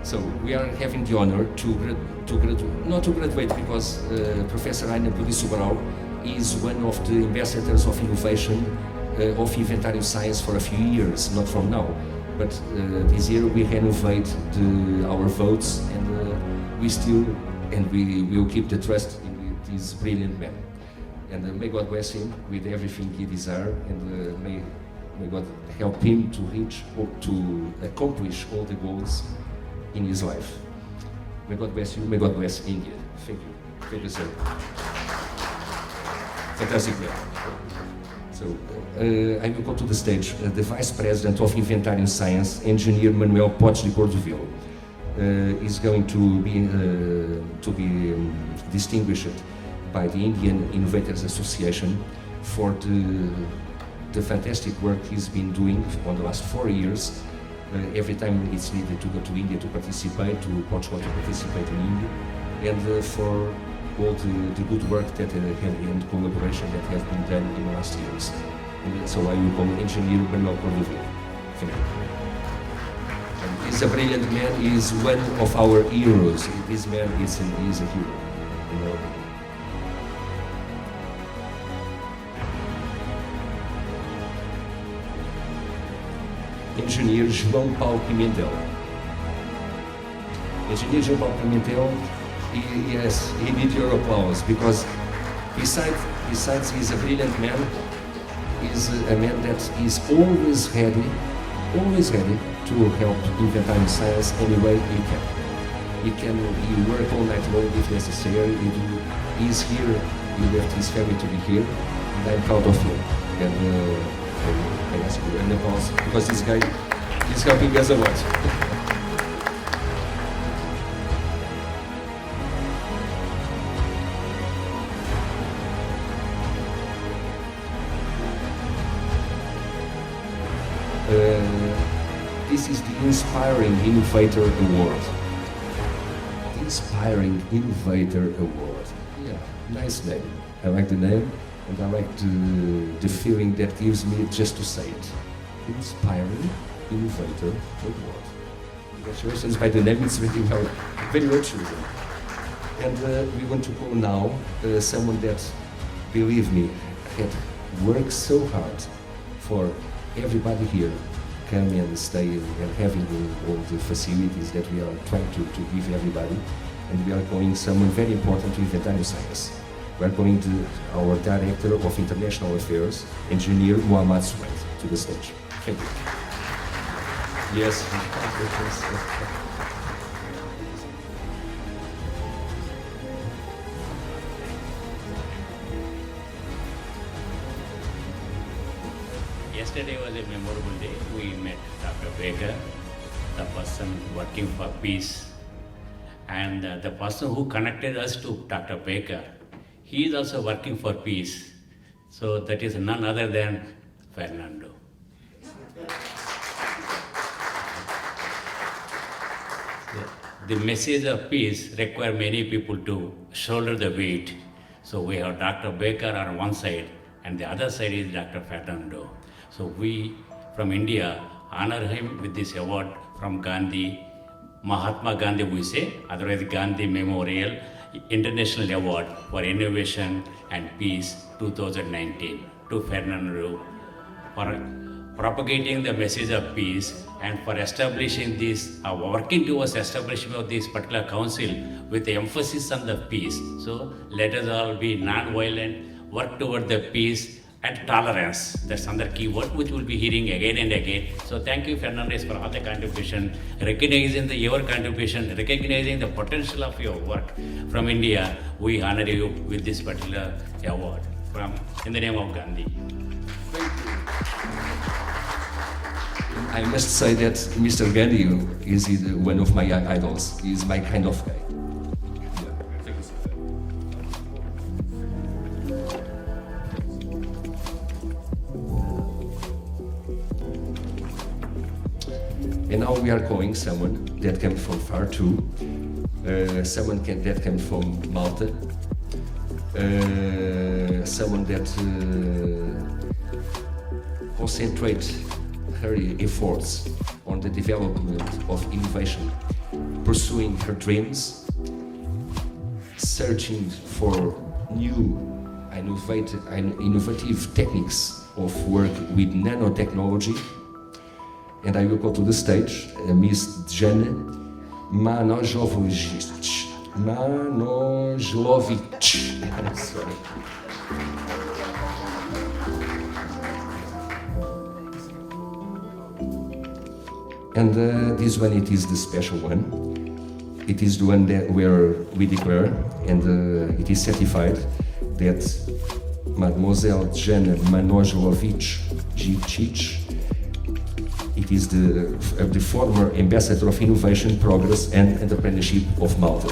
So we are having the honor not to graduate because Professor Aina Sobral is one of the ambassadors of innovation of inventarium science for a few years, not from now. But this year we renovate our votes, and we will keep the trust in this brilliant man. And may God bless him with everything he desires, and may God help him to reach or to accomplish all the goals in his life. May God bless you. May God bless India. Thank you. Thank you, sir. Fantastic man. So I will go to the stage. The Vice President of Inventarium Science, Engineer Manuel Pontes de Cordovil, is going to be distinguished by the Indian Innovators Association for the fantastic work he's been doing on the last 4 years. Every time it's needed to go to India to participate, to Portugal to participate in India, and for all the good work that and collaboration that has been done in the last years. And so I will call Engineer Manuel Cordovil. Thank you. And he's a brilliant man. He is one of our heroes. This man is a hero. You know. Engineer João Paulo Pimentel. Engineer João Paulo Pimentel, yes, he need your applause because besides he's a brilliant man, he's a man that is always ready to help inventarium science any way he can. He work all night long if necessary. He's here. He left his family to be here, and I'm proud of him. And I ask you an applause because this guy is helping us a lot. This is the Inspiring Innovator Award. Inspiring Innovator Award. Yeah, nice name. I like the name. And I like the feeling that gives me just to say it. Inspiring Innovator Award. Congratulations by the name, it's very well chosen. And we want to call now someone that, believe me, had worked so hard for everybody here come and stay and having all the facilities that we are trying to give everybody. And we are calling someone very important to inventarium science. We are going to our Director of International Affairs, Engineer Muhammad Suwaid, to the stage. Thank you. Yes. Yesterday was a memorable day. We met Dr. Baker, the person working for peace, and the person who connected us to Dr. Baker. He is also working for peace. So that is none other than Fernando. The message of peace requires many people to shoulder the weight. So we have Dr. Baker on one side, and the other side is Dr. Fernando. So we, from India, honor him with this award from Gandhi, Mahatma Gandhi we say, otherwise Gandhi Memorial International Award for Innovation and Peace 2019 to Fernando for propagating the message of peace and for establishing this, working towards establishment of this particular council with the emphasis on the peace. So let us all be non-violent, work toward the peace and tolerance. That's another key word which we'll be hearing again and again. So thank you, Fernandez, for all the contribution, recognizing your contribution, recognizing the potential of your work. From India, we honor you with this particular award in the name of Gandhi. Thank you. I must say that Mr. Gandhi is one of my idols. He is my kind of guy. And now we are calling someone that came from far too, someone that came from Malta, someone that concentrates her efforts on the development of innovation pursuing her dreams, searching for new innovative techniques of work with nanotechnology. And I will go to the stage, Miss Jane Manojlovic. Sorry. And this one, it is the special one. It is the one where we declare, and it is certified, that Mademoiselle Jane Manojlovic Gic, it is the former Ambassador of Innovation, Progress and Entrepreneurship of Malta.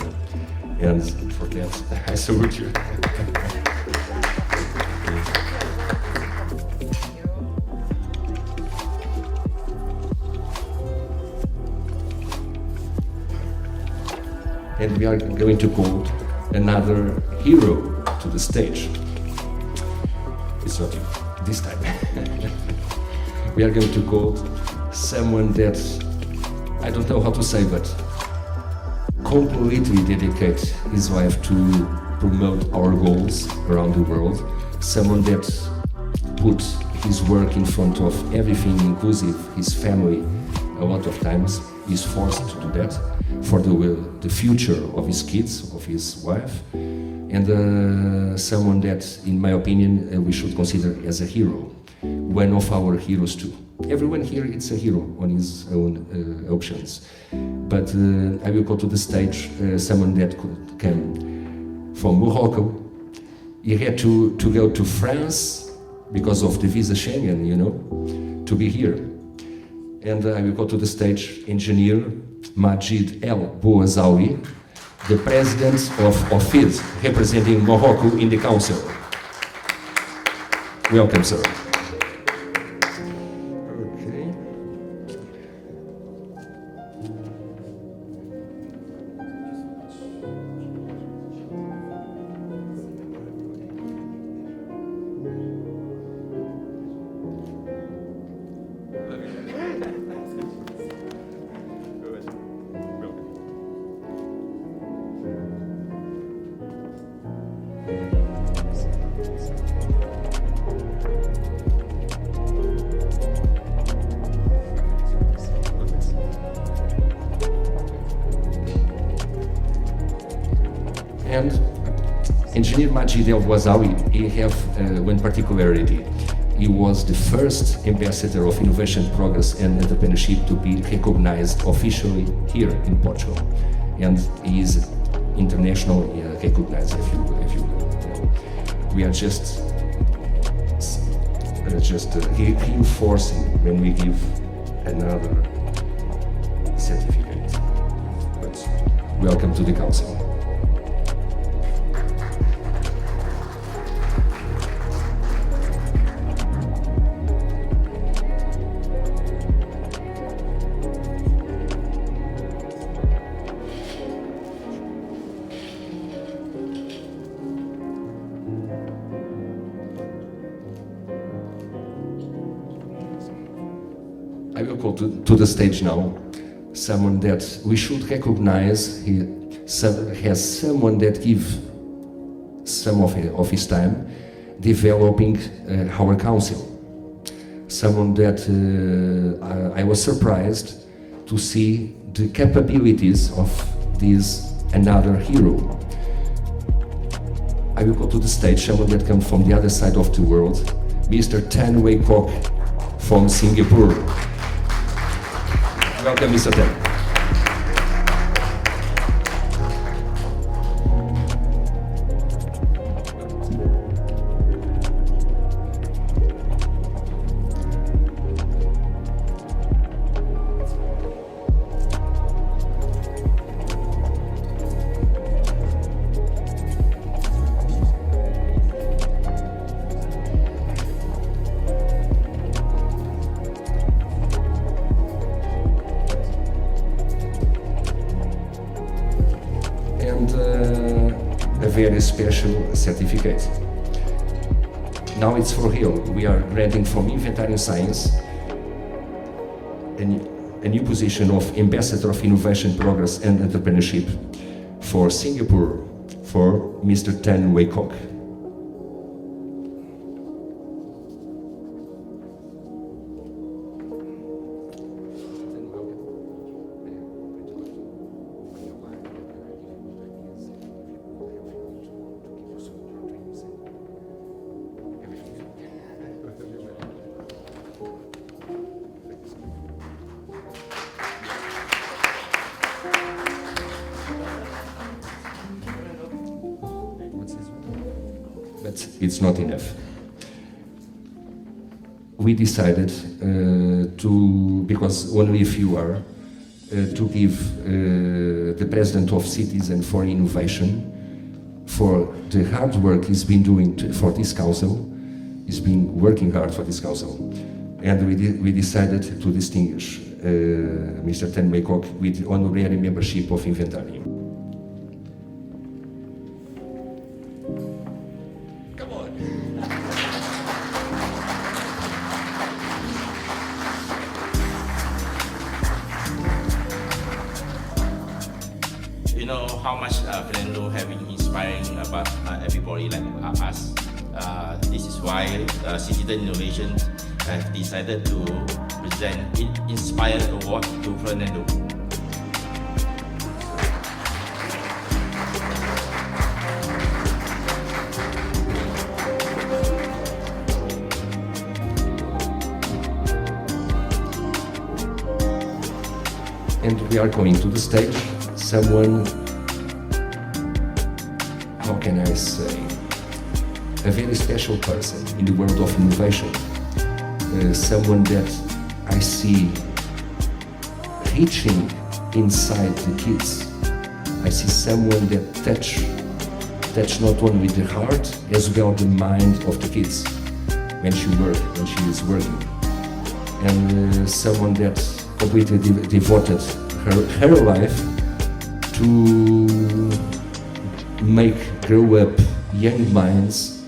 And for that, I salute you. And we are going to call another hero to the stage. It's not you, this time. We are going to call someone that, I don't know how to say, but completely dedicate his life to promote our goals around the world. Someone that put his work in front of everything, inclusive his family, a lot of times. He's forced to do that for the future of his kids, of his wife, and someone that, in my opinion, we should consider as a hero, one of our heroes too. Everyone here is a hero on his own options, but I will go to the stage someone that came from Morocco. He had to go to France because of the visa Schengen, you know, to be here. And I will go to the stage engineer Majid El Bouazawi, the president of OFID, representing Morocco in the council. Welcome, sir. Okay. And engineer Majid El Bouazawi, he have one particularity. He was the first ambassador of innovation, progress and entrepreneurship to be recognized officially here in Portugal. And he is internationally recognized, if you know. We are just reinforcing when we give another certificate. But welcome to the council. I will call to the stage now someone that we should recognize. He has someone that gives some of his time developing our council. Someone that I was surprised to see the capabilities of this another hero. I will go to the stage someone that comes from the other side of the world, Mr. Tan Wei Kok from Singapore. Welcome, Mr. Tan. A very special certificate. Now it's for real. We are granting from Inventarium Science a new position of Ambassador of Innovation, Progress and Entrepreneurship for Singapore for Mr. Tan Wei Kok. But it's not enough. We decided because only a few are, to give the President of Citizen for Innovation for the hard work he's been doing for this council. He's been working hard for this council. And we decided to distinguish Mr. Tan Wei Kok with honorary membership of Inventarium. Come on! You know how much Fernando have been inspiring about everybody like us. This is why Citizen Innovation have decided to present Inspire Award to Fernando. And we are going to the stage. Someone, how can I say, a very special person in the world of innovation. Someone that I see reaching inside the kids. I see someone that touch not only the heart as well the mind of the kids when she is working. And someone that completely devoted her life to make grow up young minds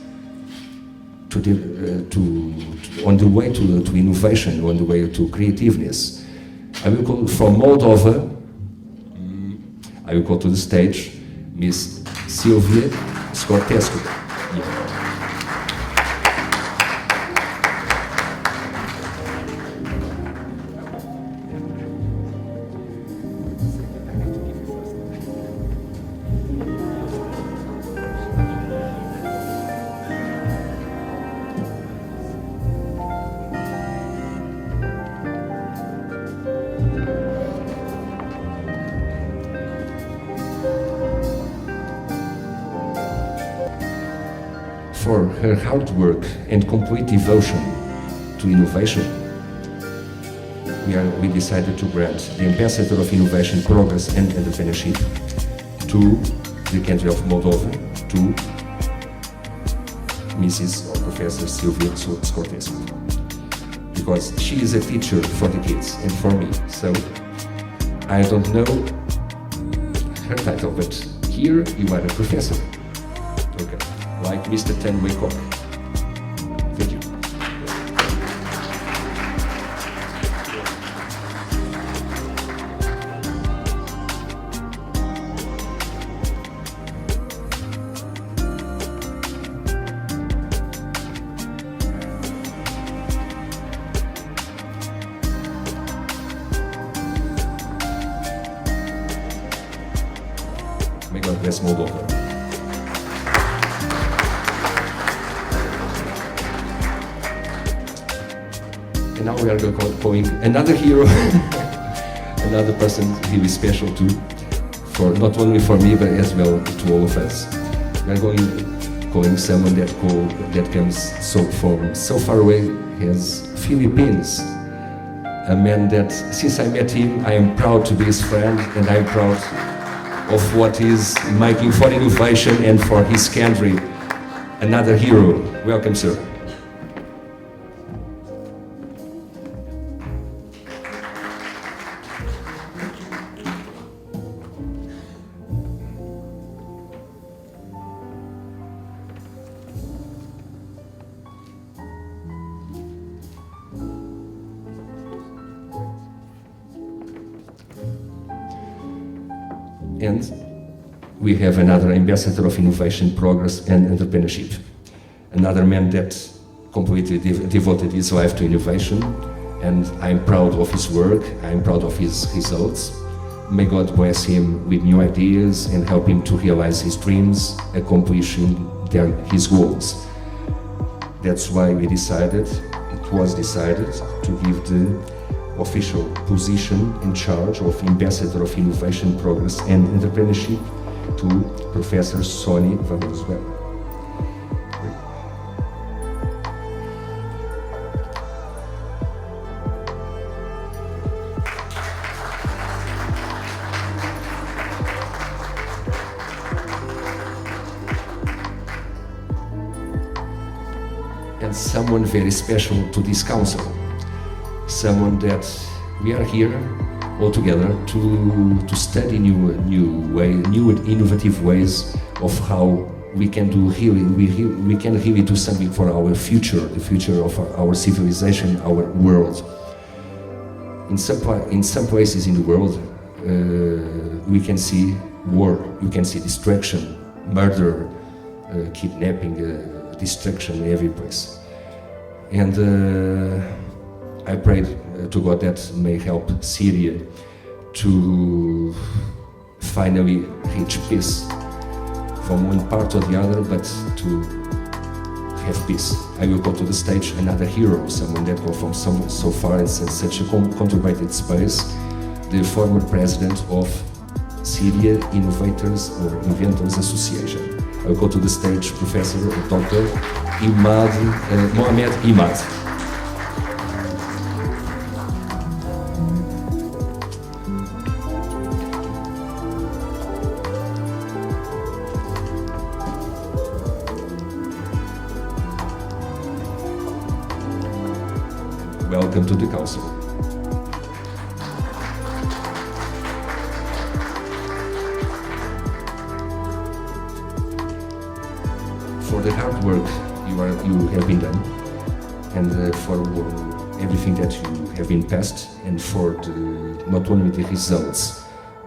on the way to innovation, on the way to creativeness. I will call from Moldova. I will call to the stage Miss Silvia Scortescu. For her hard work and complete devotion to innovation, we decided to grant the Ambassador of Innovation, Progress and Entrepreneurship to the country of Moldova, to Mrs. or Professor Silvia Scortescu, because she is a teacher for the kids and for me. So I don't know her title, but here you are a professor. Okay. Like Mr. Tan Wei Kok. Thank you. May God bless Moldova. And now we are going another hero, another person really special too, for not only for me but as well to all of us. We are going someone that comes from so far away as Philippines. A man that since I met him I am proud to be his friend, and I'm proud of what he's making for innovation and for his country. Another hero. Welcome, sir. And we have another ambassador of innovation, progress and entrepreneurship. Another man that completely devoted his life to innovation, and I'm proud of his work, I'm proud of his results. May God bless him with new ideas and help him to realize his dreams, accomplishing his goals. That's why it was decided to give the official position in charge of Ambassador of Innovation, Progress and Entrepreneurship to Professor Sony Barroso. And someone very special to this council, someone that we are here all together to study new innovative ways of how we can do we can really do something for our future, the future of our civilization, our world. In some places in the world, we can see war, you can see destruction, murder, kidnapping, destruction in every place. And I prayed to God that may help Syria to finally reach peace from one part or the other, but to have peace. I will go to the stage another hero, someone that go from so far in such a controverted space, the former president of Syria Innovators or Inventors Association. I will go to the stage Professor Dr. Mohamed Imad. Welcome to the council. For the hard work you have been done, and for everything that you have been passed, and for not only the results,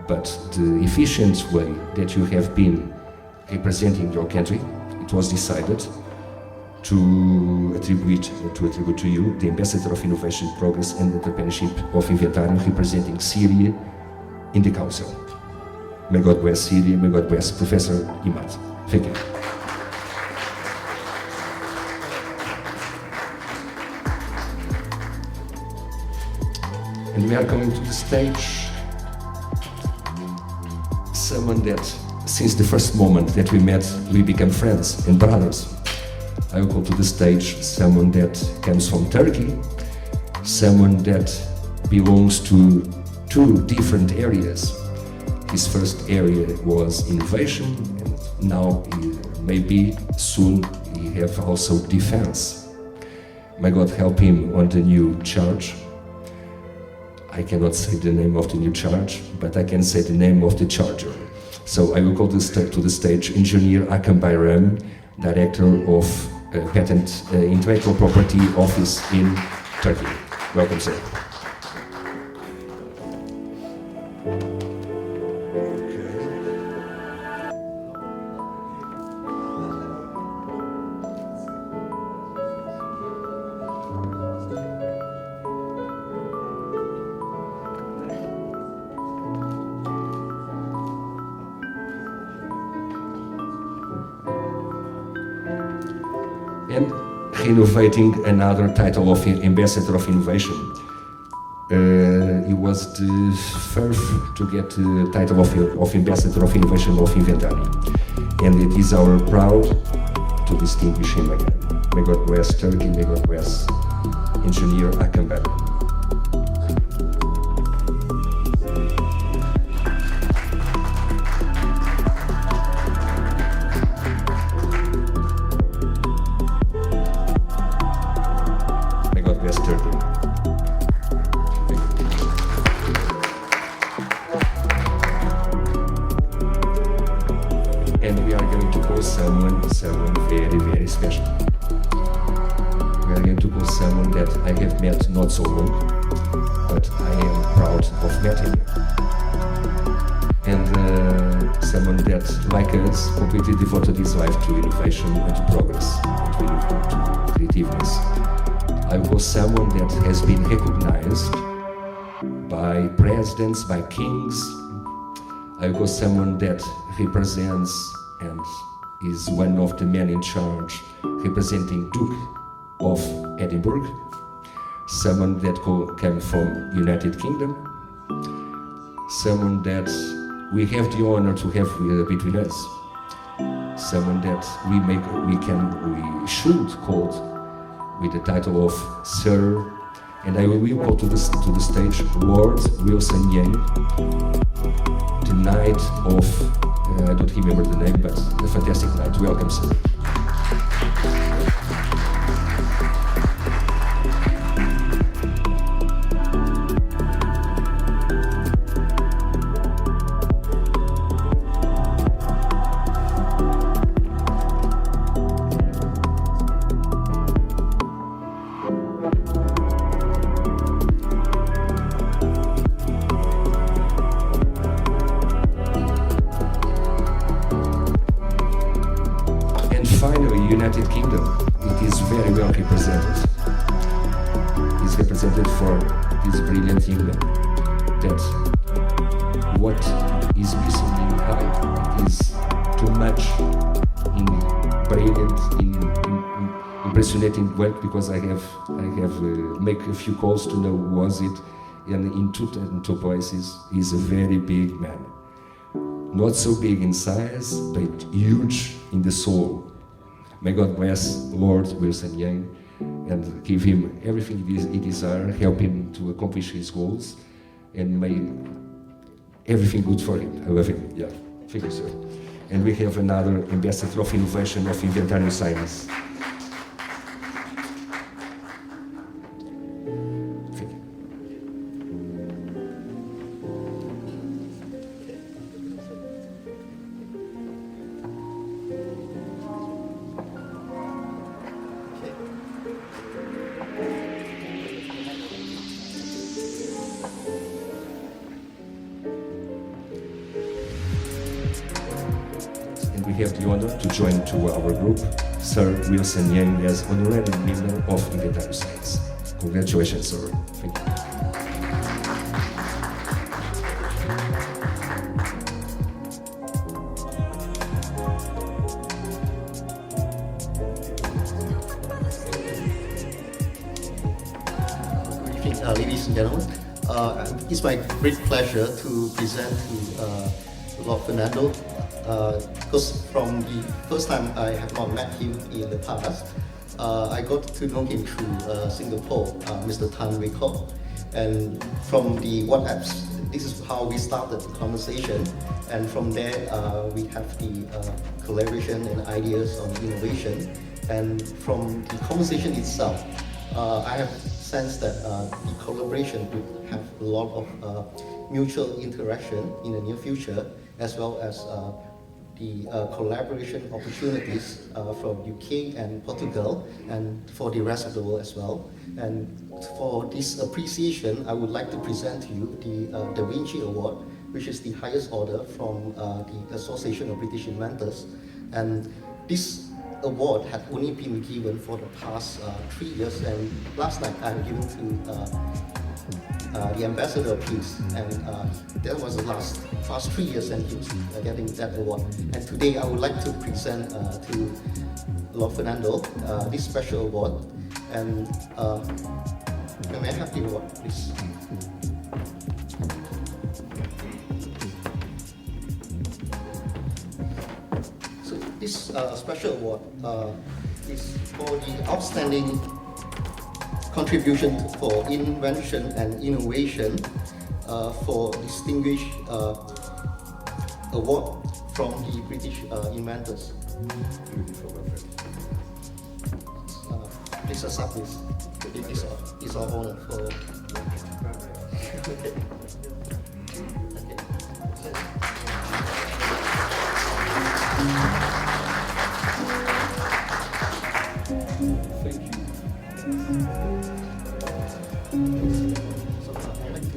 but the efficient way that you have been representing your country, it was decided to attribute to you the Ambassador of Innovation, Progress and Entrepreneurship of Inventarium, representing Syria in the Council. May God bless Syria, may God bless Professor Imad. Thank you. And we are coming to the stage someone that, since the first moment that we met, we became friends and brothers. I will go to the stage someone that comes from Turkey, someone that belongs to two different areas. His first area was innovation, and now maybe soon he have also defense. May God help him on the new charge. I cannot say the name of the new charge, but I can say the name of the charger. So I will go to the stage Engineer Akam Bayram, Director of Patent Intellectual Property Office in Turkey. Welcome, sir. And renovating another title of Ambassador of Innovation. He was the first to get the title of Ambassador of Innovation of Inventarium. And it is our proud to distinguish him again. May God bless Turkey, may God bless Engineer Akam Bayram. And we are going to call someone very, very special. We are going to call someone that I have met not so long, but I am proud of meeting him. And that, like us, completely devoted his life to innovation and to progress, to creativeness. I was someone that has been recognized by presidents, by kings. I was someone that represents and is one of the men in charge representing Duke of Edinburgh, someone that came from United Kingdom, someone that we have the honor to have between us, someone that we should call with the title of Sir, and I will call to the stage Lord Wilson Yang, the night of, I don't remember the name, but a fantastic night. Welcome, sir. United Kingdom, it is very well represented. It's represented for this brilliant young man. That what is missing in high is too much in brilliant, in impressionating work, because I have make a few calls to know who was it, and in two places he's a very big man. Not so big in size, but huge in the soul. May God bless Lord Wilson Yang and give him everything he desires, help him to accomplish his goals, and may everything good for him. I love him. Yeah, thank you, sir. And we have another ambassador of innovation of Inventarium Science. Thank you. We have the honor to join to our group Sir Wilson Yang as honorary member of Inventarium Science. Congratulations, sir. Thank you. Good evening, ladies and gentlemen. It's my great pleasure to present to Lord Fernando. Because from the first time I have not met him in the past, I got to know him through Singapore, Mr. Tan Wei Kok. And from the WhatsApps, this is how we started the conversation. And from there, we have the collaboration and ideas on innovation. And from the conversation itself, I have sensed that the collaboration would have a lot of mutual interaction in the near future, as well as the collaboration opportunities from UK and Portugal, and for the rest of the world as well. And for this appreciation, I would like to present to you the Da Vinci Award, which is the highest order from the Association of British Inventors. And this award had only been given for the past 3 years, and last night I given to the Ambassador of Peace, and that was the past 3 years, and he was getting that award. And today I would like to present to Lord Fernando this special award. And may I have the award, please? So this special award is for the outstanding contribution for invention and innovation for distinguished award from the British inventors. Please accept this. It's our honor for. Thank you. So I'd like to.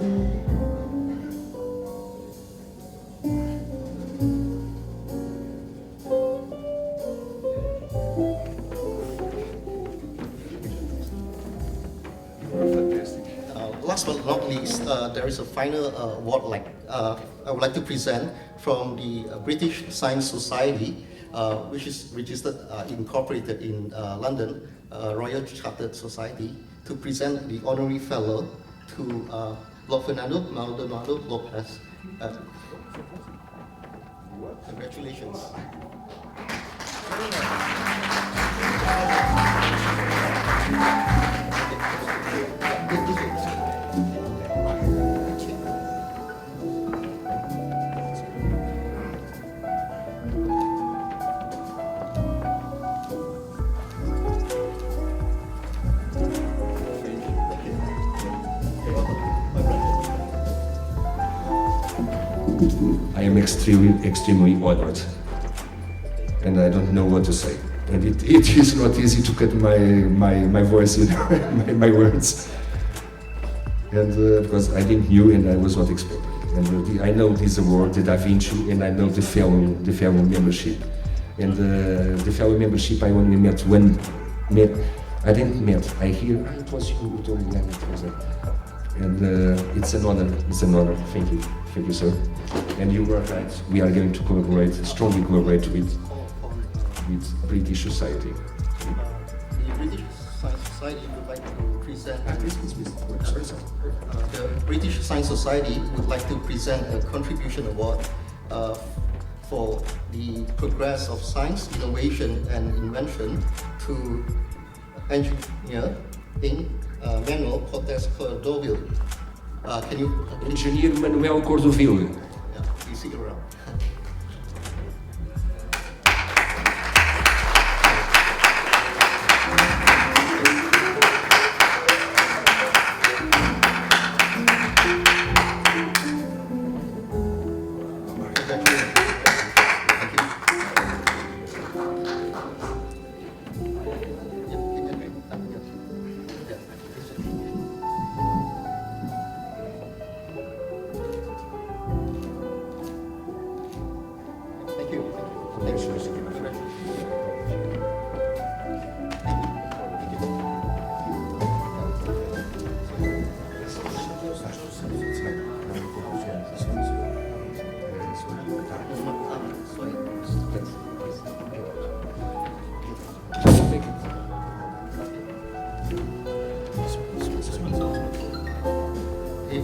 Last but not least, there is a final award I would like to present from the British Science Society, which is registered, incorporated in London, Royal Chartered Society, to present the honorary fellow to Lord Fernando Maldonado Lopez. Congratulations. I am extremely honored, and I don't know what to say. And it is not easy to cut my voice, you know, my words. And because I didn't knew and I was not expecting. And I know this award, the Da Vinci, and I know the fellow membership. And the fellow membership I only met I didn't met. I hear, it was you who told me, it was and it's an honor. Thank you, sir. And you were right. We are going to collaborate, strongly collaborate with British Society. The British Science Society would like to present. The British Science Society would like to present a contribution award for the progress of science, innovation, and invention to engineer Manuel Cortes Cordovil. Can you? Engineer Manuel Cordovil. Yeah, you see around.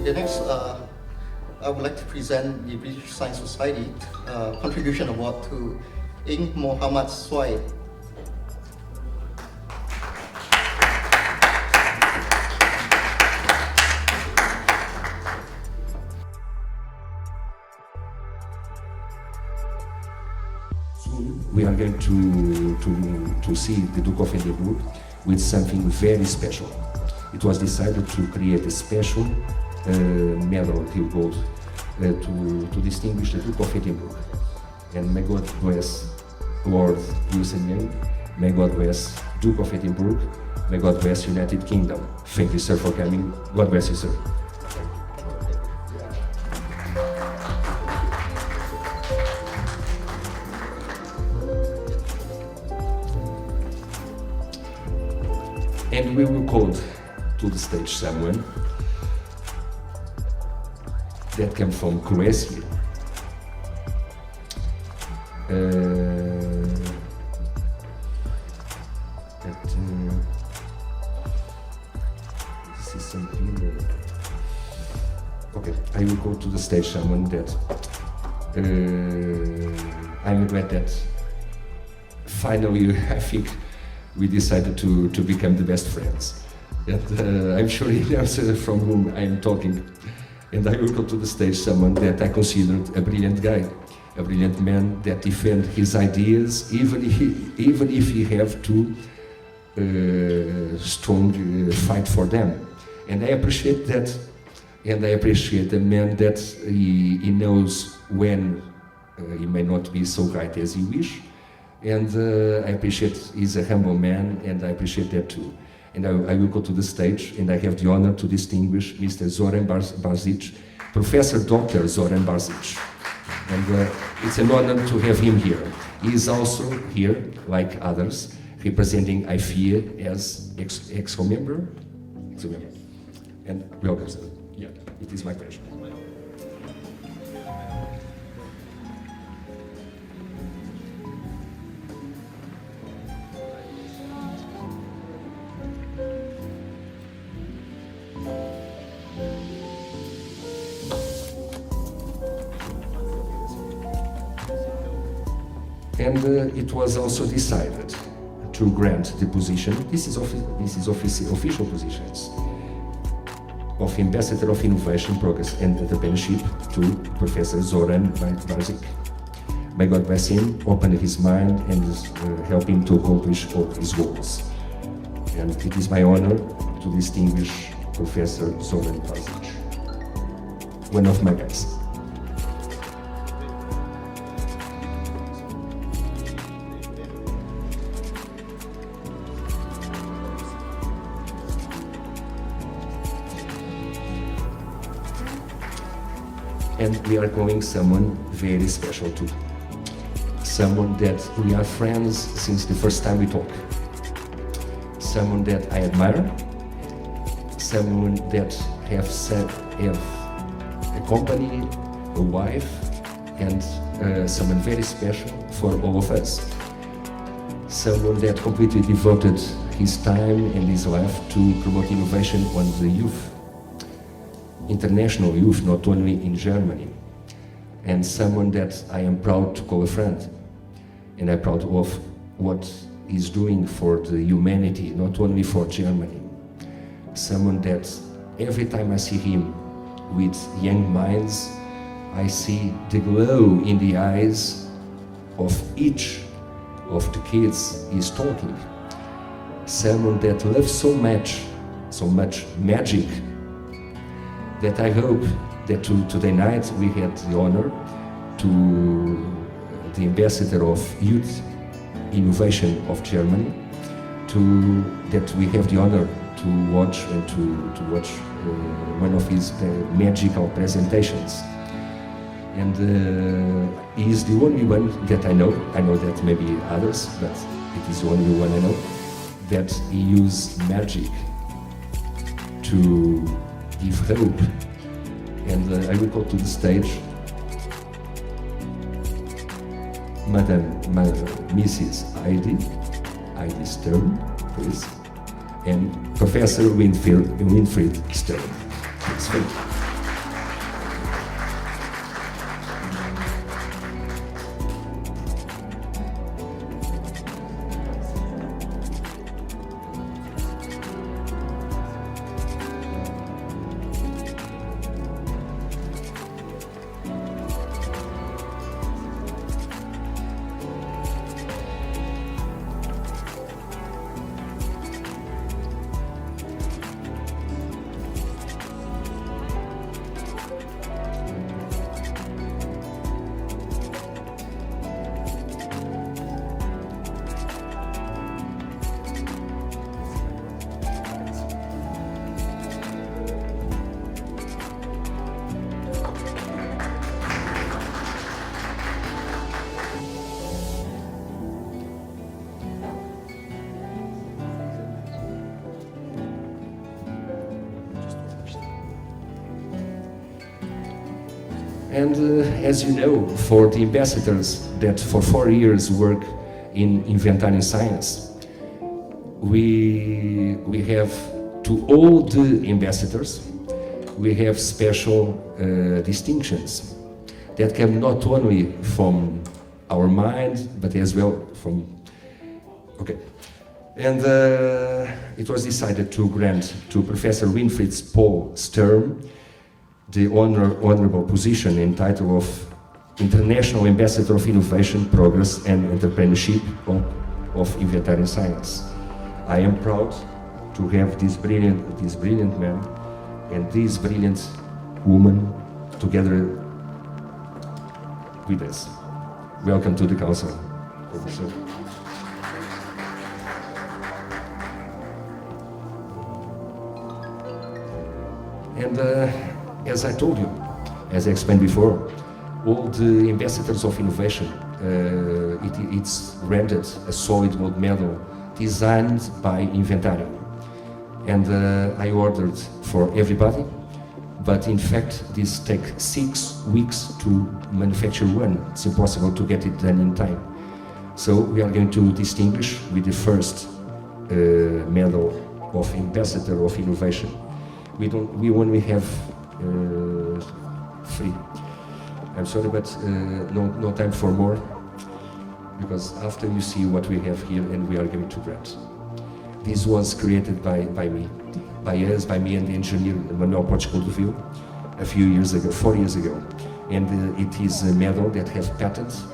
The next, I would like to present the British Science Society Contribution Award to Ing Mohammad Swai. We are going to see the Duke of Edinburgh with something very special. It was decided to create a special medal till gold to distinguish the Duke of Edinburgh. And may God bless Lord Wilson, may God bless Duke of Edinburgh, may God bless United Kingdom. Thank you, sir, for coming. God bless you, sir. And we will call to the stage someone that came from Croatia. This is something. Okay, I will go to the stage someone that I'm glad that finally I think we decided to become the best friends. And I'm sure he knows from whom I'm talking. And I will go to the stage someone that I considered a brilliant guy, a brilliant man that defends his ideas, even if he have to strong fight for them. And I appreciate that. And I appreciate a man that he knows when he may not be so right as he wish. And I appreciate he's a humble man, and I appreciate that too. And I will go to the stage, and I have the honor to distinguish Mr. Zoran Barzic, Professor Dr. Zoran Barzic. And it's an honor to have him here. He is also here, like others, representing IFIE as EXCO member. And welcome, sir. Yeah, it is my pleasure. And it was also decided to grant the position, this is official positions, of Ambassador of Innovation, Progress and Entrepreneurship to Professor Zoran Barzic. May God bless him, open his mind and help him to accomplish all his goals. And it is my honor to distinguish Professor Zoran Barzic, one of my guys. And we are going someone very special too. Someone that we are friends since the first time we talk. Someone that I admire. Someone that have a company, a wife, and someone very special for all of us. Someone that completely devoted his time and his life to promote innovation on the youth. International youth, not only in Germany, and someone that I am proud to call a friend, and I'm proud of what he's doing for the humanity, not only for Germany. Someone that every time I see him with young minds, I see the glow in the eyes of each of the kids he's talking. Someone that loves so much magic, that I hope that today night we had the honor to the Ambassador of Youth Innovation of Germany, that we have the honor to watch and to watch one of his magical presentations. And he is the only one that I know that maybe others, but it is the only one I know, that he used magic to give hope. And I will call to the stage Mrs. Heidi Stone, please, and Professor Winfried Stone. Please, thank you. And as you know, for the ambassadors that for 4 years work in Inventarium Science, we have, to all the ambassadors, we have special distinctions that come not only from our mind, but as well from, okay. And it was decided to grant to Professor Winfried Paul Sturm the honorable position and title of International Ambassador of Innovation, Progress and Entrepreneurship of Inventarium Science. I am proud to have this brilliant man and this brilliant woman together with us. Welcome to the Council, Professor. And as I told you, as I explained before, all the ambassadors of innovation, it's rendered a solid gold medal designed by Inventario. And I ordered for everybody, but in fact this takes 6 weeks to manufacture one. It's impossible to get it done in time. So we are going to distinguish with the first medal of Ambassador of Innovation. We only have 3. I'm sorry, but no time for more, because after you see what we have here and we are going to grant. This was created by me and the engineer Manuel Portugal a few years ago, 4 years ago. And it is a medal that has patents.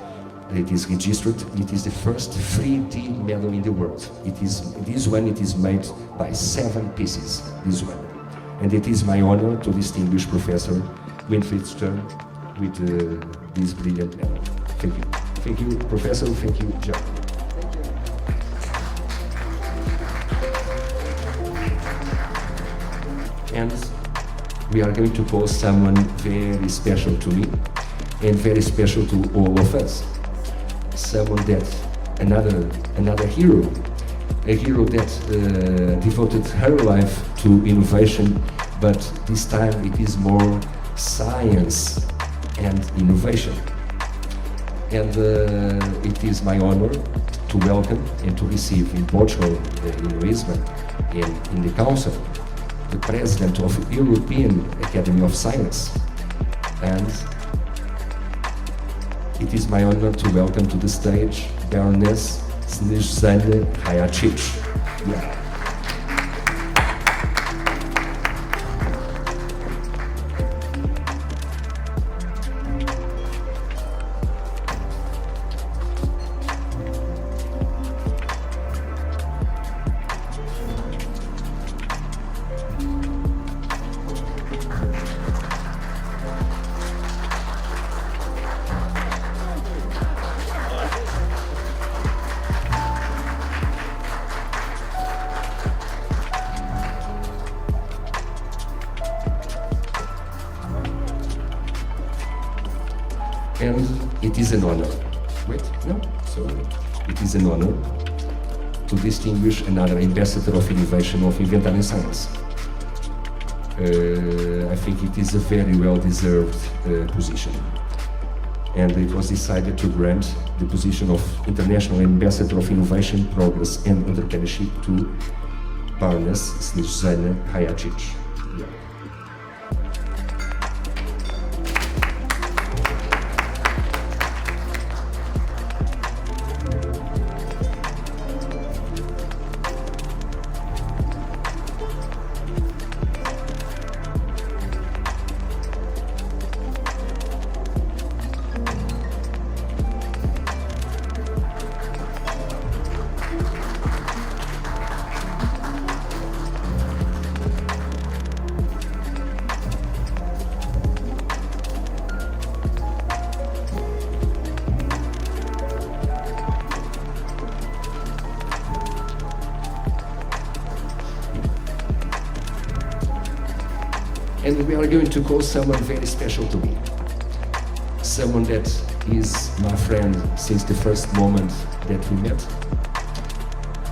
It is registered. It is the first 3D medal in the world. This one is made by 7 pieces, this one. And it is my honor to distinguish Professor Winfried Stern with this brilliant medal. Thank you. Thank you, Professor. Thank you, John. And we are going to call someone very special to me and very special to all of us. Someone that, another hero, a hero that devoted her life to innovation, but this time it is more science and innovation. And it is my honor to welcome and to receive in Portugal, in Lisbon, in the Council, the President of the European Academy of Science. And it is my honor to welcome to the stage Baroness Snežana Hajačić. Yeah. And it is an honor. Wait, no, sorry. It is an honor to distinguish another ambassador of innovation of Inventario Science. I think it is a very well-deserved position. And it was decided to grant the position of International Ambassador of Innovation, Progress and Entrepreneurship to Baroness Snežana Hajačić. Yeah. And we are going to call someone very special to me. Someone that is my friend since the first moment that we met.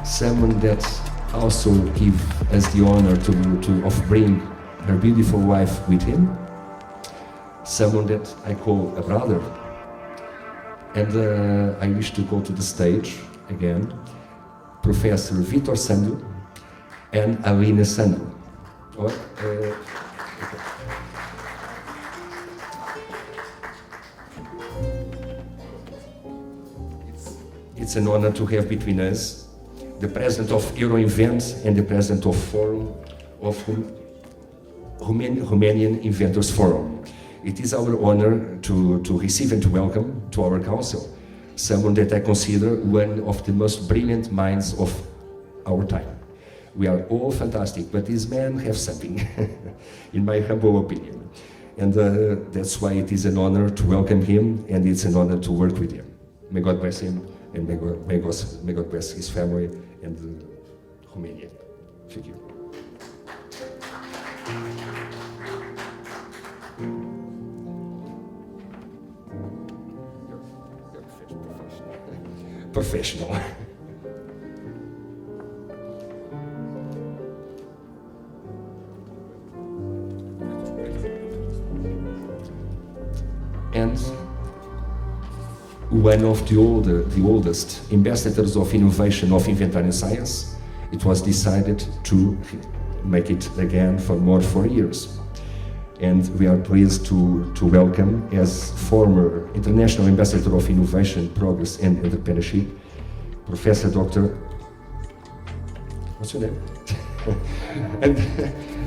Someone that also gives us the honor of bringing her beautiful wife with him. Someone that I call a brother. And I wish to call to the stage again Professor Vitor Sandu and Alina Sandu. It's an honor to have between us the president of EuroInvent and the president of Forum of Romanian Inventors Forum. It is our honor to receive and to welcome to our council someone that I consider one of the most brilliant minds of our time. We are all fantastic, but this man has something, in my humble opinion. And that's why it is an honor to welcome him, and it's an honor to work with him. May God bless him, and may God bless his family and Romania. Thank you. professional. And one of the oldest ambassadors of innovation of inventory science, it was decided to make it again for more 4 years. And we are pleased to welcome, as former International Ambassador of Innovation, Progress and Entrepreneurship, Professor Dr. What's your name?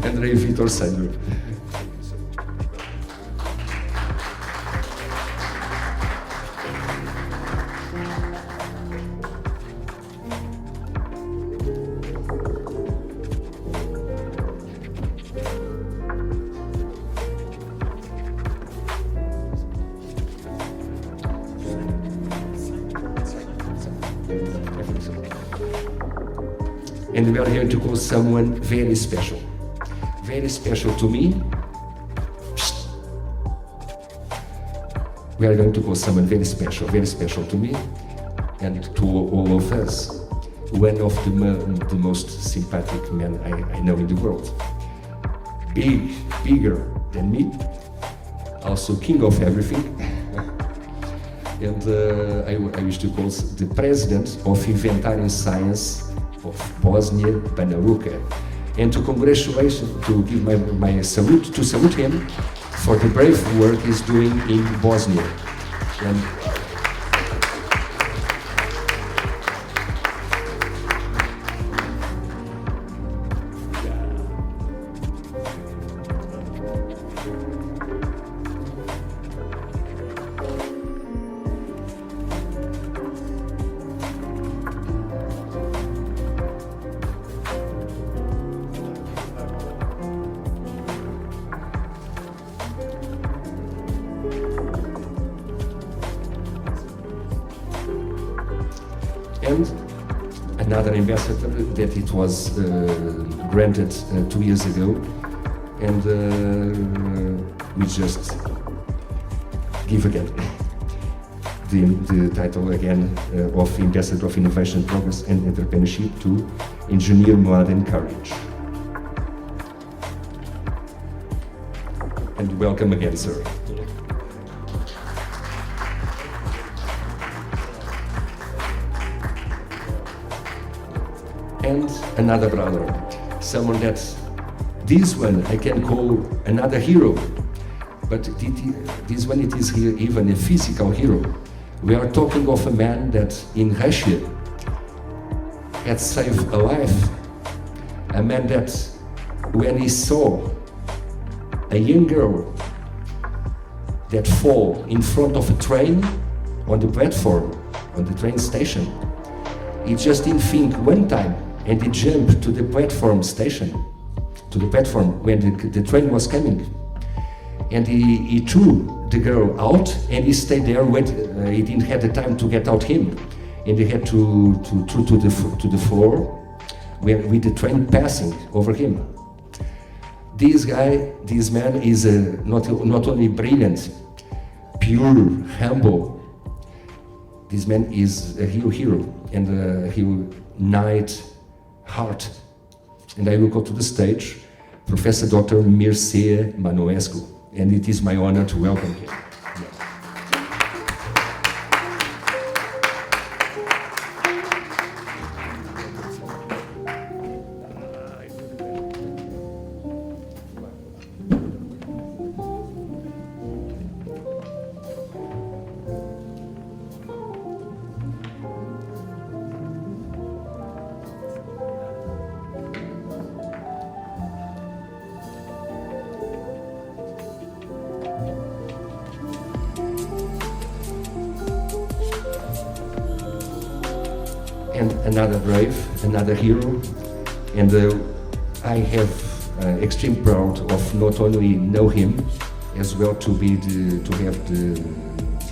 Andrei Vitor Sandro. And we are here to call someone very special to me. We are going to call someone very special to me and to all of us. One of the most sympathetic men I know in the world. Bigger than me, also king of everything. And I wish to call the president of Inventarium Science of Bosnia Banja Luka, and to give my salute, to salute him for the brave work he's doing in Bosnia. And another ambassador that it was granted 2 years ago, and we just give again the title again of Ambassador of Innovation, Progress and Entrepreneurship to Engineer Mladen Karic. And welcome again, sir. And another brother, someone that, this one I can call another hero, but this one it is here even a physical hero. We are talking of a man that in Russia had saved a life, a man that when he saw a young girl that fall in front of a train on the platform, on the train station, he just didn't think one time, and he jumped to the platform station, to the platform when the train was coming. And he threw the girl out, and he stayed there. He didn't have the time to get out him, and he had to the floor with the train passing over him. This man is not only brilliant, pure, humble. This man is a hero and a knight heart. And I will go to the stage, Professor Dr. Mircea Manoescu, and it is my honor to welcome him. And another brave, another hero, and I have extreme proud of not only know him, as well to have the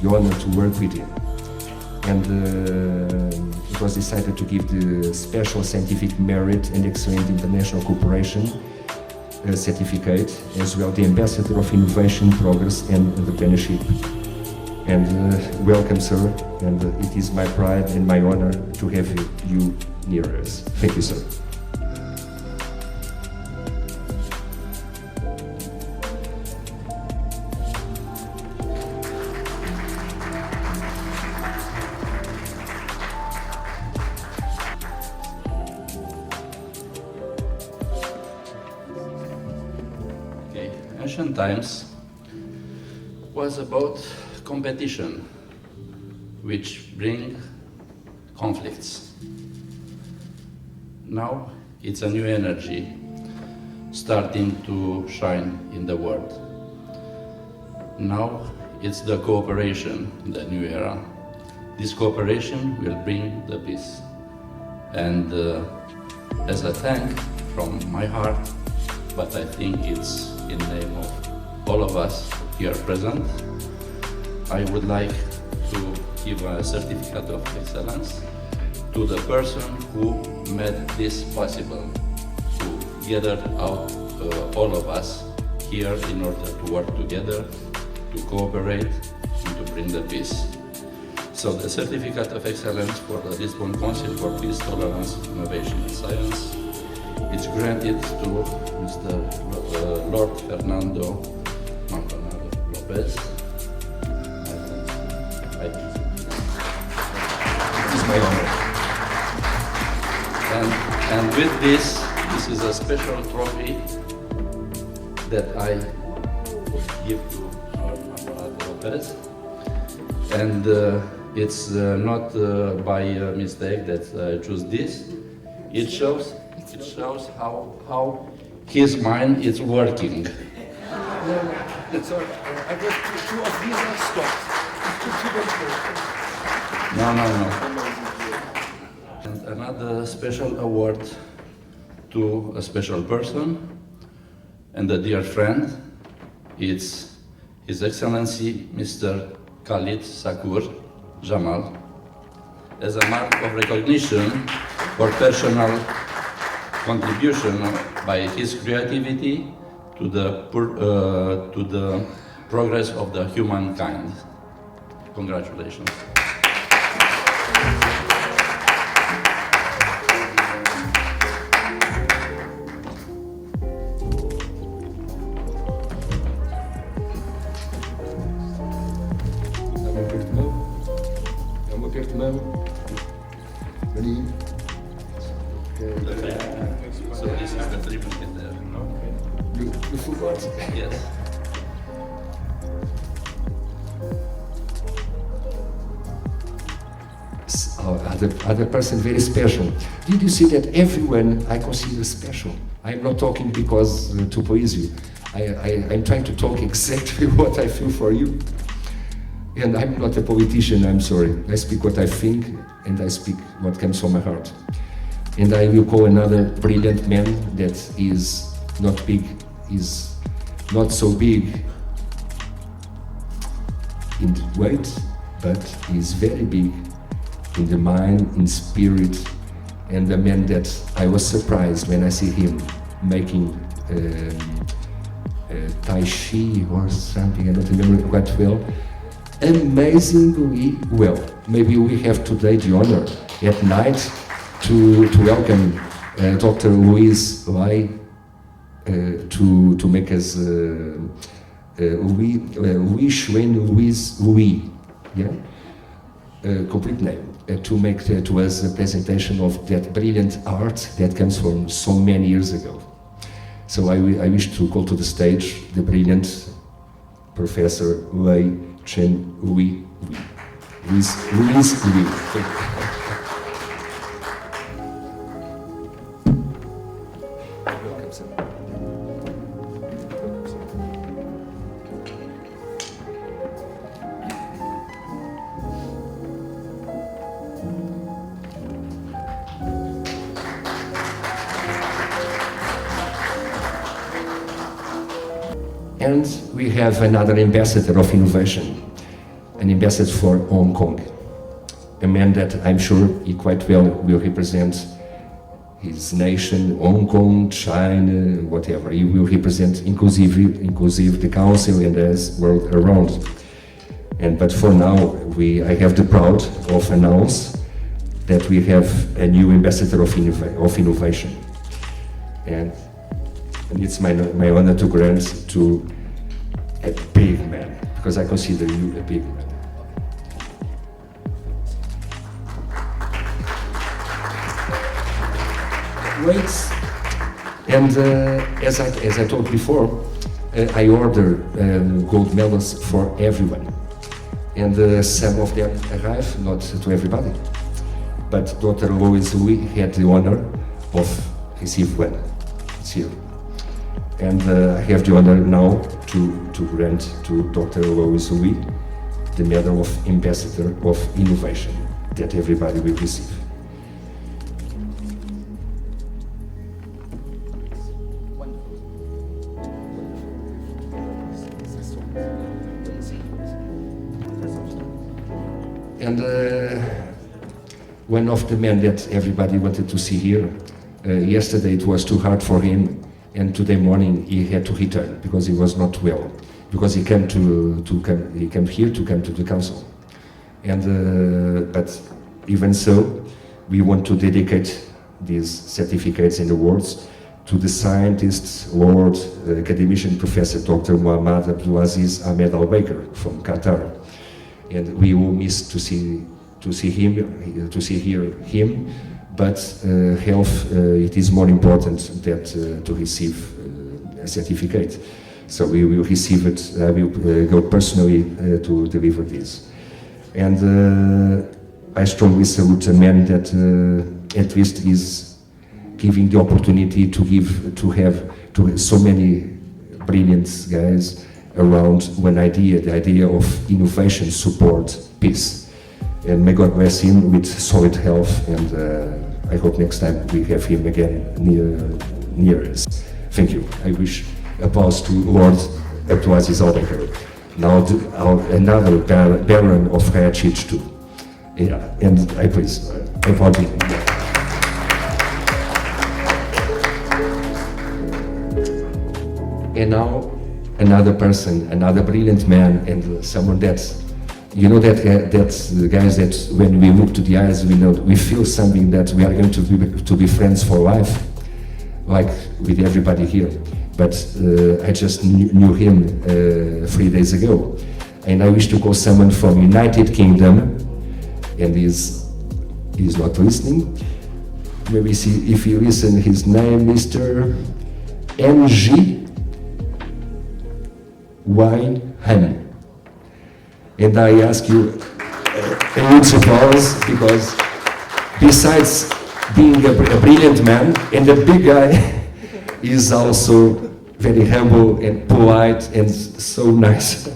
honor to work with him. And it was decided to give the Special Scientific Merit and Excellent International Cooperation certificate, as well the Ambassador of Innovation, Progress and Entrepreneurship. And welcome, sir. And it is my pride and my honor to have you near us. Thank you, sir. Okay. Ancient times was about competition, which bring conflicts. Now it's a new energy starting to shine in the world. Now it's the cooperation, the new era. This cooperation will bring the peace. And as a thank from my heart, but I think it's in the name of all of us here present, I would like to give a certificate of excellence to the person who made this possible, who gathered out all of us here in order to work together, to cooperate, and to bring the peace. So the certificate of excellence for the Lisbon Council for Peace, Tolerance, Innovation and Science, it's granted to Mr. Lord Fernando Maldonado Lopez. It is my honor. And with this is a special trophy that I give to our Maldonado Lopez. And it's not by mistake that I choose this. It shows how his mind is working. Sorry, I got two of these are stopped. No. And another special award to a special person and a dear friend. It's His Excellency Mr. Khalid Sakur Jamal, as a mark of recognition for personal contribution by his creativity to the progress of the humankind. Congratulations. So this is the tribute there. You forgot? Yes. Other person very special. Did you see that everyone I consider special? I'm not talking because to please you. I'm trying to talk exactly what I feel for you. And I'm not a politician, I'm sorry. I speak what I think and I speak what comes from my heart. And I will call another brilliant man that is not big, is not so big in weight, but is very big in the mind, in spirit, and a man that I was surprised when I see him making Tai Chi or something, I don't remember quite well, amazingly well. Maybe we have today the honor at night to welcome Dr. Louise Lai to make us Louis Schwen Louis, yeah? Complete name, to make to us a presentation of that brilliant art that comes from so many years ago. So I wish to call to the stage the brilliant Professor Lei Chen Louis. Welcome, sir. And we have another ambassador of innovation, an ambassador for Hong Kong, a man that I'm sure he quite well will represent his nation, Hong Kong, China, whatever. He will represent inclusive the council and the world around. But for now, I have the proud of announce that we have a new ambassador of innovation. And it's my honor to grant to a big man, because I consider you a big man. Wait, and as I told before, I order gold medals for everyone, and some of them arrive, not to everybody, but Dr. Lois Louis had the honor of receiving one. It's here. And I have the honor now to grant to Dr. Lois Louis the Medal of Ambassador of Innovation that everybody will receive. And one of the men that everybody wanted to see here, yesterday it was too hard for him, and today morning he had to return because he was not well, because he came he came here to come to the council. And but even so, we want to dedicate these certificates and awards to the scientist, Lord, academician, Professor Dr. Muhammad Abdulaziz Ahmed Al-Baker from Qatar. And we will miss to see him, but health, it is more important that to receive a certificate. So we will receive it. I will go personally to deliver this. And I strongly salute a man that at least is giving the opportunity to have so many brilliant guys around one idea, the idea of innovation, support, peace. And may God bless him with solid health, and I hope next time we have him again near us. Thank you. I wish applause to Lord Abdulaziz Al-Baker. Now another Baron of Hayachich too. Yeah, and I please applaud him. And now another person, another brilliant man, and someone that's, you know, that's the guys that when we look to the eyes, we feel something that we are going to be friends for life, like with everybody here. But I just knew him 3 days ago, and I wish to call someone from United Kingdom, and he's not listening. Maybe see if you listen. His name, Mr. Ng. Y. Han. And I ask you a huge applause, because besides being a brilliant man and a big guy, is also very humble and polite and so nice.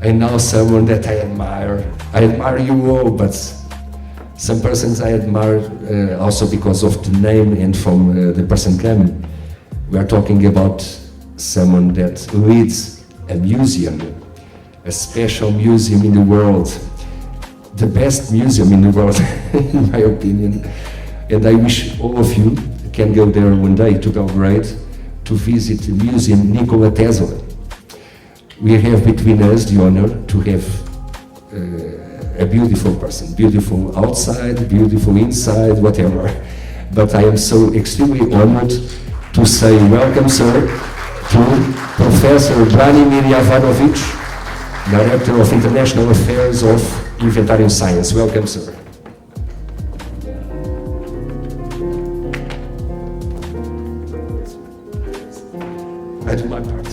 And now someone that I admire. I admire you all, but some persons I admire also because of the name and from the person came. We are talking about someone that leads a museum, a special museum in the world, the best museum in the world, in my opinion. And I wish all of you can go there one day to Belgrade to visit the museum Nikola Tesla. We have between us the honor to have a beautiful person, beautiful outside, beautiful inside, whatever. But I am so extremely honored to say welcome, sir, to Professor Branimir Jovanovic, Director of International Affairs of Inventarium Science. Welcome, sir. I do my part.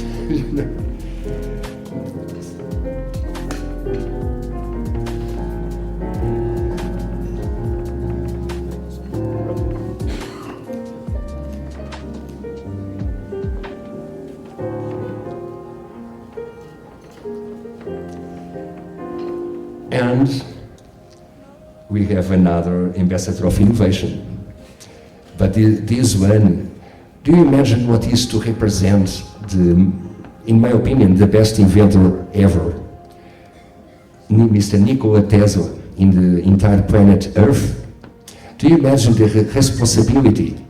And we have another ambassador of innovation. But this one, Do you imagine what is to represent in my opinion, the best inventor ever, Mr. Nikola Tesla, in the entire planet Earth? Do you imagine the responsibility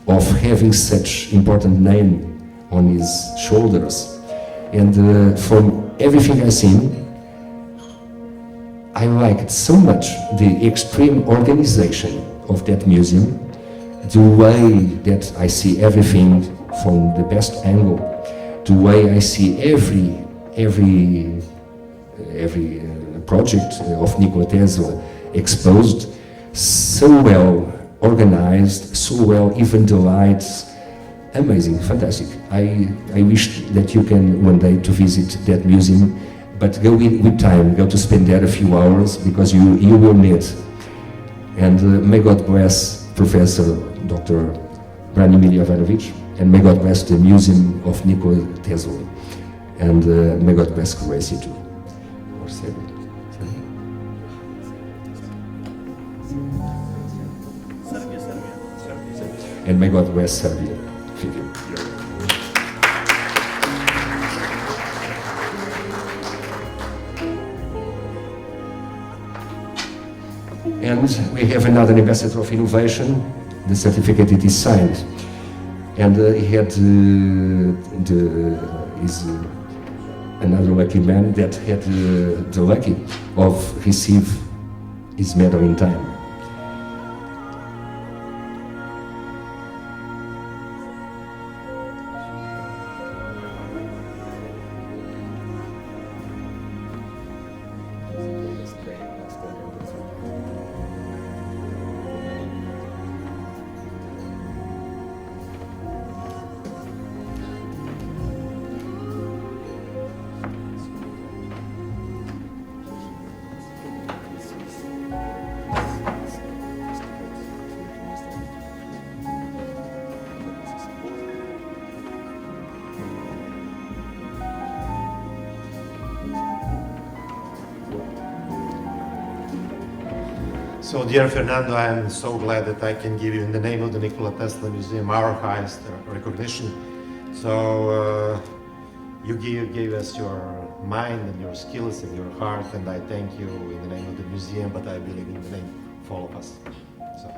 of having such important name on his shoulders? And from everything I've seen, I liked so much the extreme organization of that museum, the way that I see everything from the best angle, the way I see every project of Nikola Tesla exposed, so well organized, so well, even the lights, amazing, fantastic. I wish that you can one day to visit that museum, but go with time, go to spend there a few hours, because you will need. And may God bless Professor Dr. Branimir Jovanovic, and may God bless the Museum of Nikola Tesla, and may God bless Croatia too. Or Serbia. And may God bless Serbia. Thank you. And we have another ambassador of innovation. The certificate it is signed, and he had is another lucky man that had the lucky of receive his medal in time. So, dear Fernando, I am so glad that I can give you, in the name of the Nikola Tesla Museum, our highest recognition. So, you gave us your mind and your skills and your heart, and I thank you in the name of the museum, but I believe in the name of all of us. So.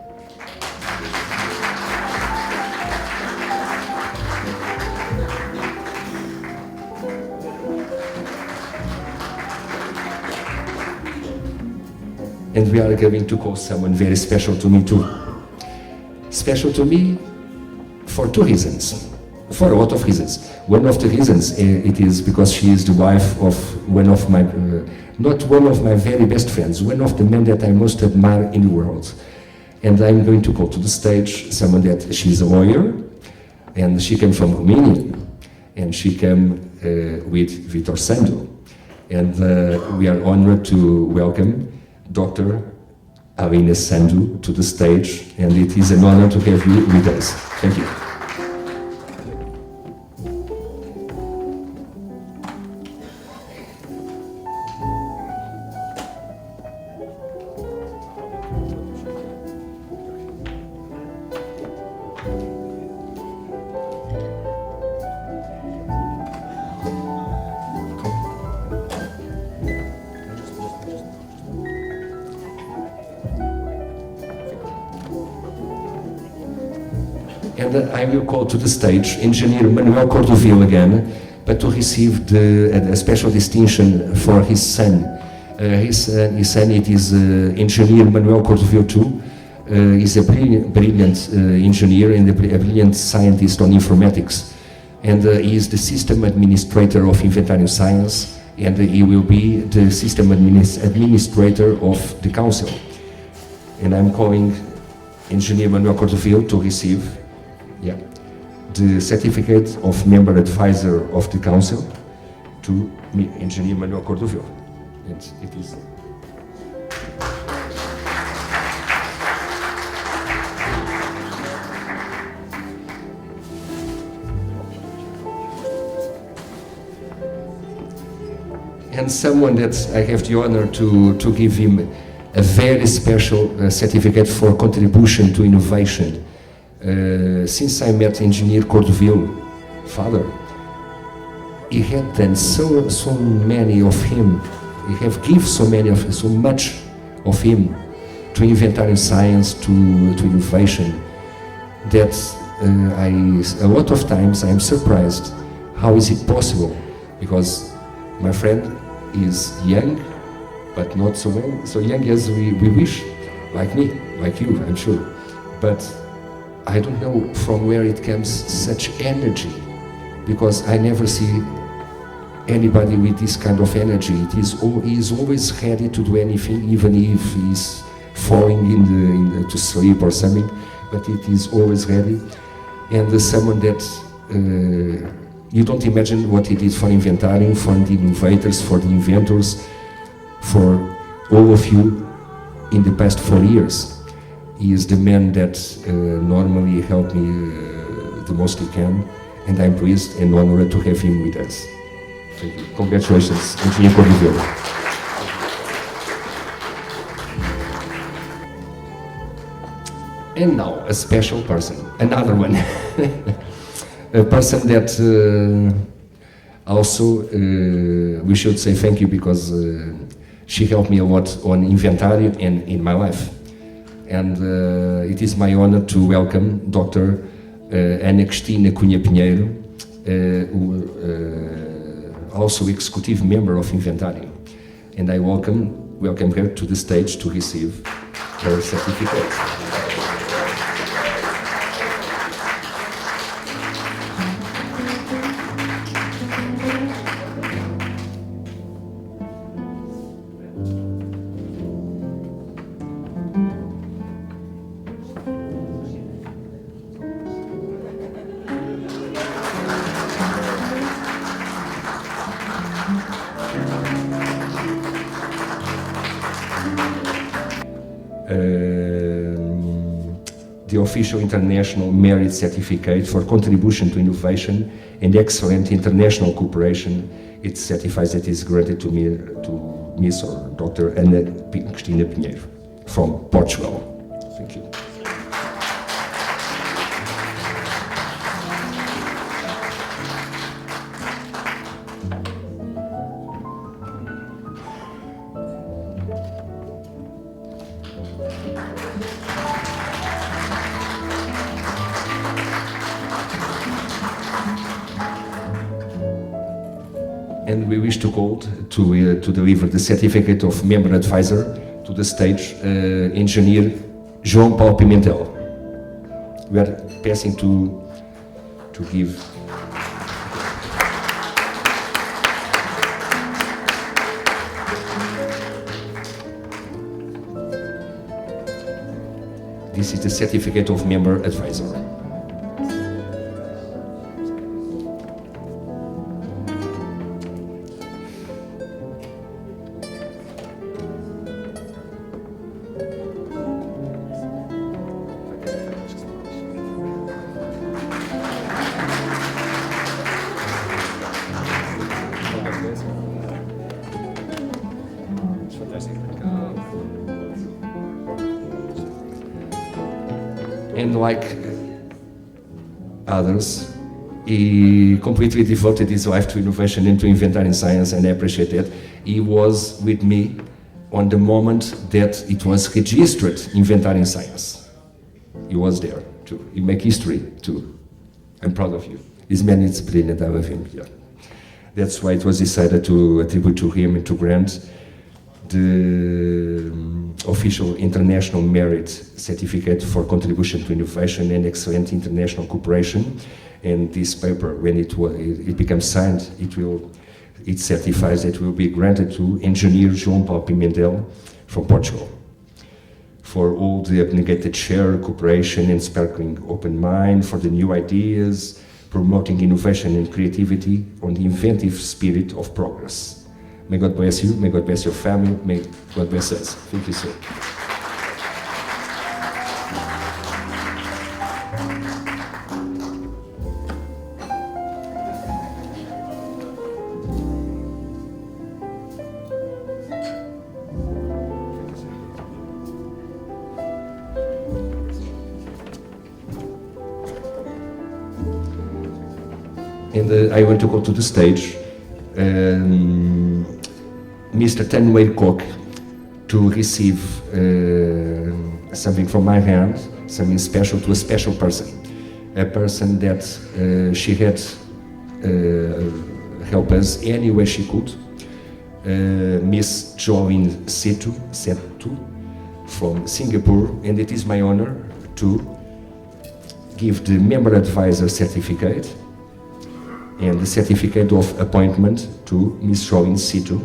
And we are going to call someone very special to me too. Special to me for two reasons, for a lot of reasons. One of the reasons it is because she is the wife of one of my, not one of my very best friends, one of the men that I most admire in the world. And I'm going to call to the stage someone that she's a lawyer, and she came from Romania, and she came with Vitor Sando. And we are honored to welcome Dr. Alina Sandu to the stage, and it is an honor to have you with us. Thank you. And I will call to the stage Engineer Manuel Cordovil again, but to receive a special distinction for his son. His son, it is Engineer Manuel Cordovil too. He's a brilliant engineer and a brilliant scientist on informatics. And he is the system administrator of Inventarium Science, and he will be the system administrator of the council. And I'm calling Engineer Manuel Cordovil to receive the certificate of member advisor of the council to me, Engineer Manuel Cordovil. And it is. And someone that I have the honor to give him a very special certificate for contribution to innovation. Since I met engineer Cordoville, father, he had done so many of him. He have given so much of him to inventory science, to innovation, that a lot of times I'm surprised. How is it possible? Because my friend is young, but not so young as we wish, like me, like you, I'm sure. But I don't know from where it comes such energy, because I never see anybody with this kind of energy. He is always ready to do anything, even if he's falling to sleep or something, but it is always ready. And someone that you don't imagine what he did for Inventarium, for the innovators, for the inventors, for all of you in the past 4 years. He is the man that normally helped me the most he can, and I'm pleased and honored to have him with us. Thank you. Congratulations, Engineer Cordoville. And now, a special person, another one. A person that also we should say thank you, because she helped me a lot on Inventarium and in my life. And it is my honor to welcome Dr. Ana Cristina Cunha Pinheiro, also executive member of Inventarium. And I welcome her to the stage to receive her certificate. The official international merit certificate for contribution to innovation and excellent international cooperation. It certifies that it is granted to me, to Miss or Dr. Ana Cristina Pinheiro from Portugal. Thank you. And we wish to call to deliver the certificate of member advisor to the stage, engineer João Paulo Pimentel. We are passing to give. This is the certificate of member advisor. And like others, he completely devoted his life to innovation and to inventory science, and I appreciate that. He was with me on the moment that it was registered inventory science. He was there too. He made history too. I'm proud of you. This man is brilliant. I love him. Yeah. That's why it was decided to attribute to him and to grant the official international merit certificate for contribution to innovation and excellent international cooperation. And this paper, when it becomes signed, it certifies that it will be granted to engineer João Paulo Pimentel from Portugal for all the abnegated share, cooperation and sparkling open mind for the new ideas, promoting innovation and creativity on the inventive spirit of progress. May God bless you, may God bless your family, may God bless us. Thank you, sir. And I want to go to the stage Mr. Tanway Cook to receive something from my hand, something special to a special person, a person that she had helped us any way she could, Miss Jolene Setu from Singapore, and it is my honor to give the member advisor certificate and the certificate of appointment to Miss Jolene Setu.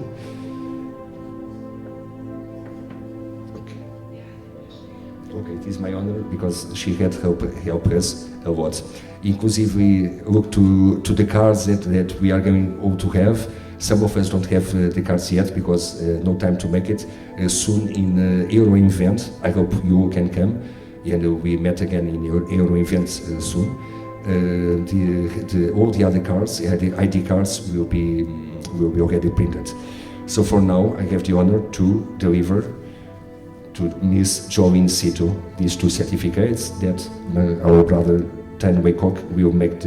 Okay, it is my honor because she had helped us a lot. Inclusive, we look to the cards that we are going all to have. Some of us don't have the cards yet because no time to make it. Soon in Euro event, I hope you all can come, and we met again in Euro event soon. All the other cards, the ID cards, will be already printed. So for now, I have the honor to deliver to Miss Jolene Setu these two certificates that our brother Tanway Cook will make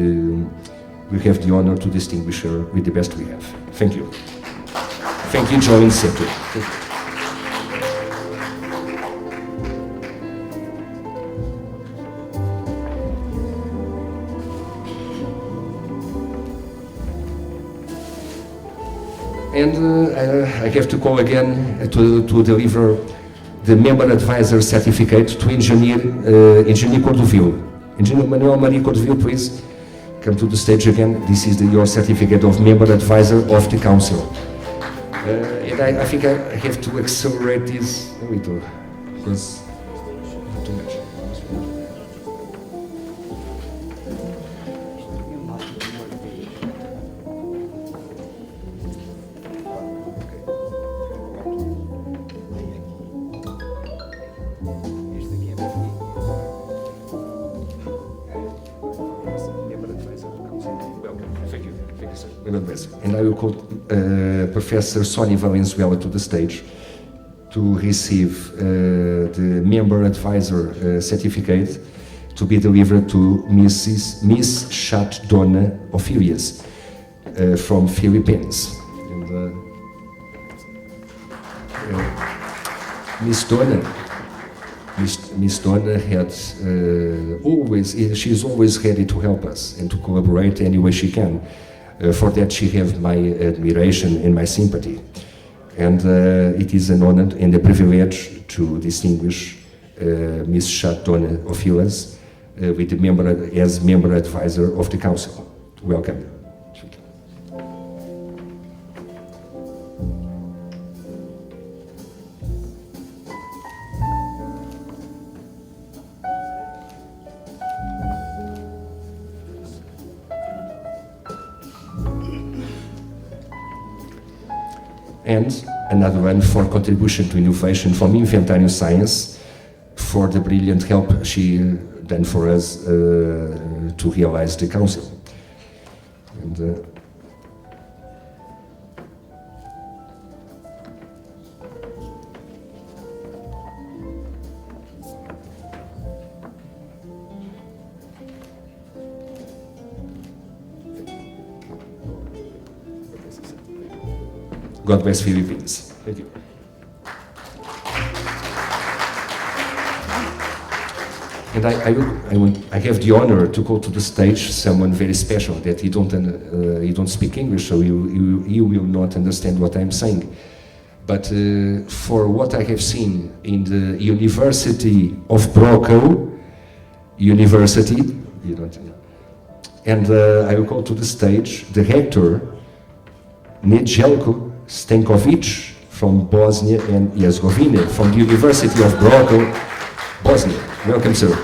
we have the honor to distinguish her with the best we have. Thank you. Thank you, Jolene Setu. And I have to call again to deliver the member advisor certificate to Engineer Cordovil. Engineer Manuel Maria Cordovil, please come to the stage again. This is your certificate of member advisor of the council. And I think I have to accelerate this a little because not too much. And I will call Professor Sonia Valenzuela to the stage to receive the member advisor certificate to be delivered to Miss Chat Dona Ophelias from Philippines. And, Miss Donna had she's always ready to help us and to collaborate any way she can. For that she has my admiration and my sympathy. And it is an honor and a privilege to distinguish Ms. Chatona Ophilas with the as member advisor of the council. Welcome. And another one for contribution to innovation from Inventarium Science, for the brilliant help she done for us to realize the council. And, God bless Philippines. Thank you. And I have the honor to call to the stage someone very special that he don't speak English, so you will not understand what I'm saying. But for what I have seen in the University of Barroso, and I will call to the stage the rector, Nedjeljko Stankovic from Bosnia and Herzegovina, from the University of Barroso, Bosnia. Welcome, sir.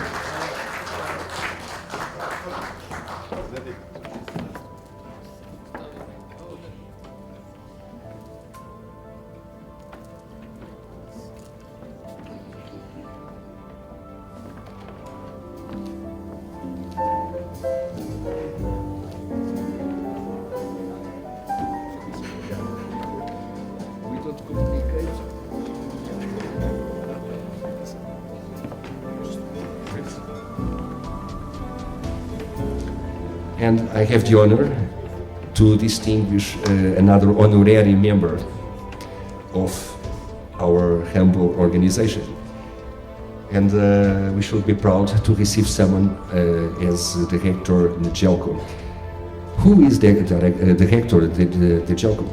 And I have the honor to distinguish another honorary member of our humble organization. And we should be proud to receive someone as Director Njelko. Who is the Director Njelko?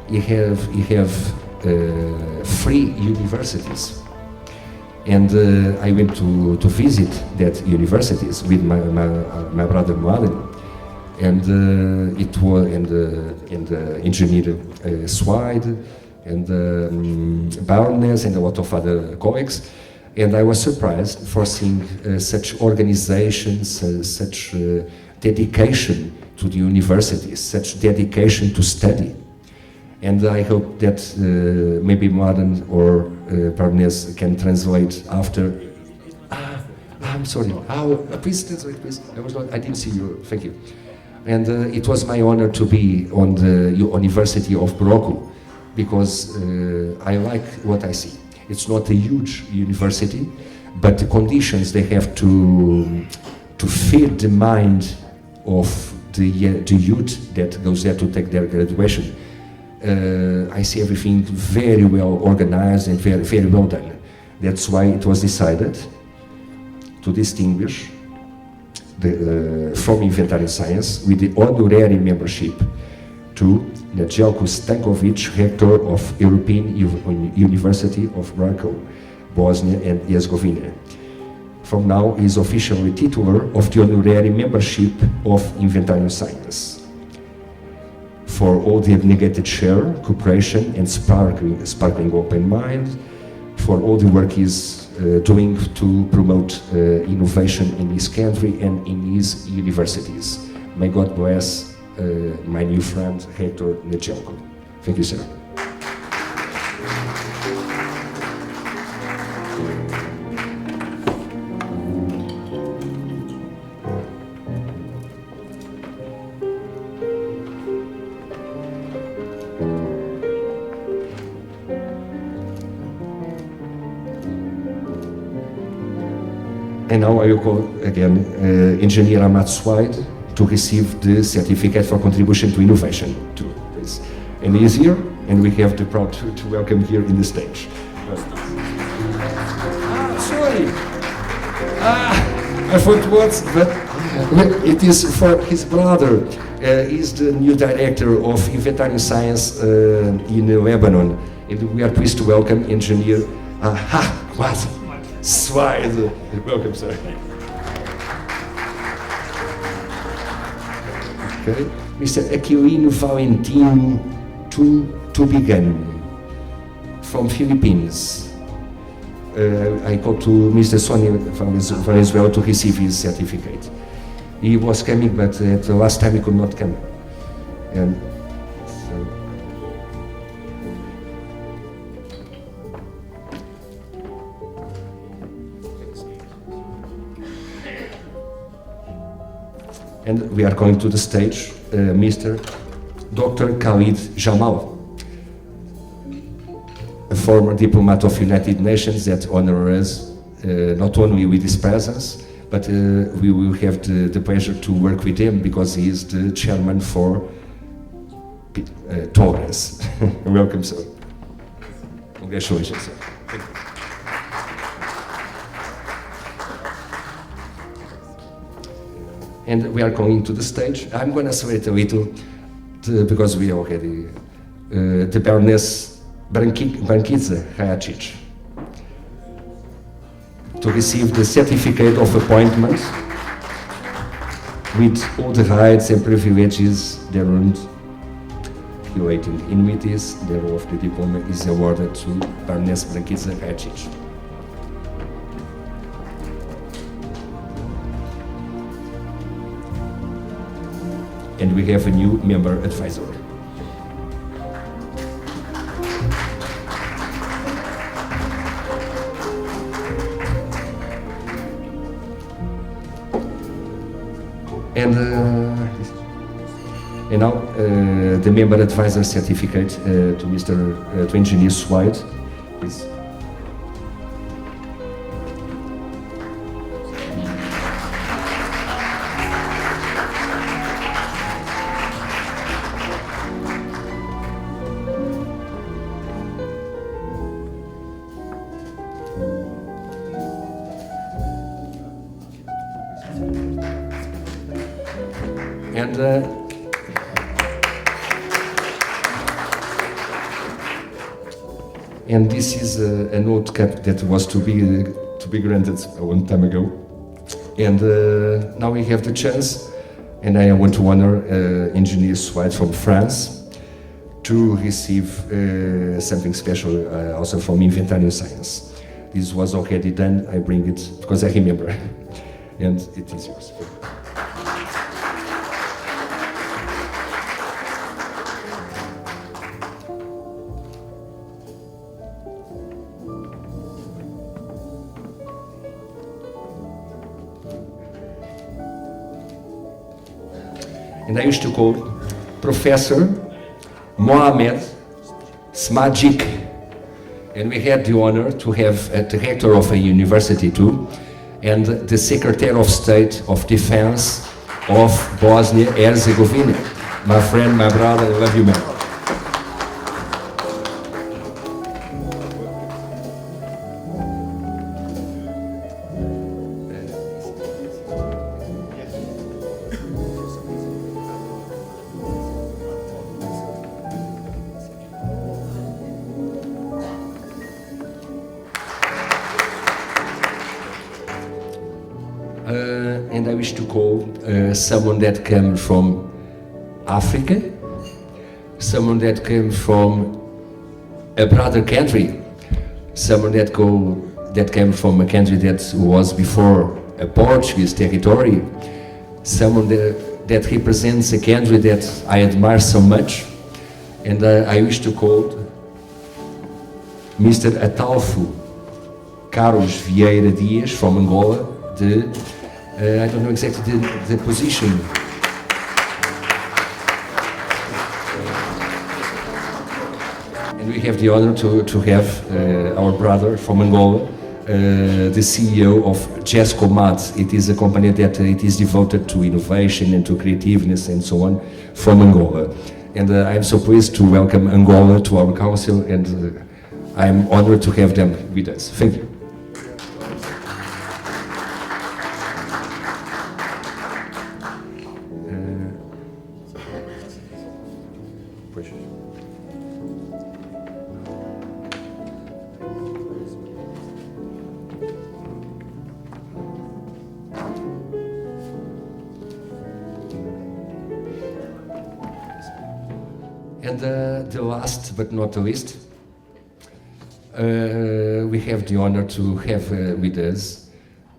He have 3 universities. And I went to visit that universities with my brother Muaden, and it was and engineer Swide and Barnes and a lot of other colleagues, and I was surprised for seeing such organizations, such dedication to the universities, such dedication to study. And I hope that maybe Martin or Barnes can translate after. I'm sorry. Please translate, please. I didn't see you. Thank you. And it was my honor to be on the University of Barroso, because I like what I see. It's not a huge university, but the conditions they have to feed the mind of the youth that goes there to take their graduation. I see everything very well organized and very, very well done. That's why it was decided to distinguish from Inventarium Science with the honorary membership to Njelko Stankovic, Rector of European University of Barroso, Bosnia and Herzegovina. From now, he is officially titular of the honorary membership of Inventarium Science. For all the abnegated share, cooperation and sparkling open mind, for all the work he's doing to promote innovation in his country and in his universities. May God bless my new friend, Rector Njelko. Thank you, sir. And now I will call again Engineer Amat Swide to receive the certificate for contribution to innovation too, please. And he is here, and we have the proud to welcome here in the stage. Sorry. I thought what, but it is for his brother. He's the new director of Inventarium Science in Lebanon, and we are pleased to welcome Engineer Swide. Welcome, sir. Okay. Mr. Aquilino Valentino Tubigan from Philippines. I go to Mr. Sonny Valenzuela to receive his certificate. He was coming, but at the last time he could not come. And so, and we are going to the stage, Mr. Dr. Khalid Jamal, a former diplomat of United Nations that honors us not only with his presence, but we will have the pleasure to work with him because he is the chairman for Torres. Welcome, sir. Congratulations, sir. And we are going to the stage. I'm going to accelerate a little because we already the Baroness Brankiza Rajacic to receive the certificate of appointment with all the rights and privileges thereof. Relating inuities thereof, the diploma is awarded to Baroness Brankiza Rajacic. And we have a new member advisor. And now the member advisor certificate to Engineer Swide, please. And and this is a note cap that was to be granted a long time ago. And now we have the chance, and I want to honor Engineer Swite from France to receive something special also from Inventarium Science. This was already done, I bring it because I remember, and it is yours. And I used to call Professor Mohamed Smajic. And we had the honor to have a director of a university too, and the Secretary of State of Defense of Bosnia-Herzegovina. My friend, my brother, I love you, man. And I wish to call someone that came from Africa, someone that came from a brother country, someone that came from a country that was before a Portuguese territory, someone that represents a country that I admire so much. And I wish to call Mr. Atalfo Carlos Vieira Dias from Angola, I don't know exactly the position. And we have the honor to have our brother from Angola, the CEO of Jescomat. It is a company that it is devoted to innovation and to creativeness and so on from Angola. And I'm so pleased to welcome Angola to our council, and I'm honored to have them with us. Thank you. And the last but not the least, we have the honor to have with us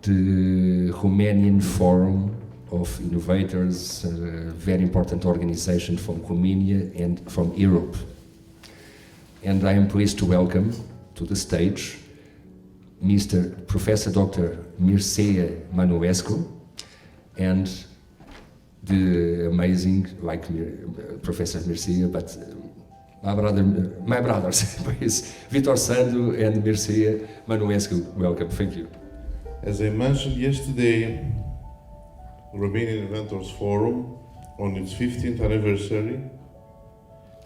the Romanian Forum of Innovators, a very important organization from Romania and from Europe. And I am pleased to welcome to the stage Mr. Professor Dr. Mircea Manuescu and the amazing, like Professor Mircea, but my brothers, please, Vitor Sandu and Mircea Manuescu, welcome, thank you. As I mentioned yesterday, Romanian Inventors Forum, on its 15th anniversary,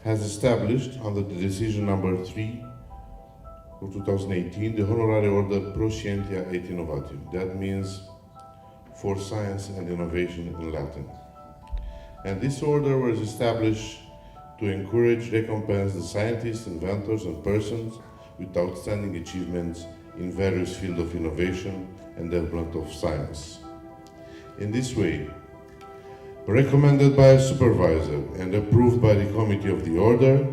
has established, under the decision number 3 of 2018, the Honorary Order Pro Scientia et Innovatium. That means for science and innovation in Latin. And this order was established to encourage, recompense the scientists, inventors, and persons with outstanding achievements in various fields of innovation and development of science. In this way, recommended by a supervisor and approved by the committee of the order,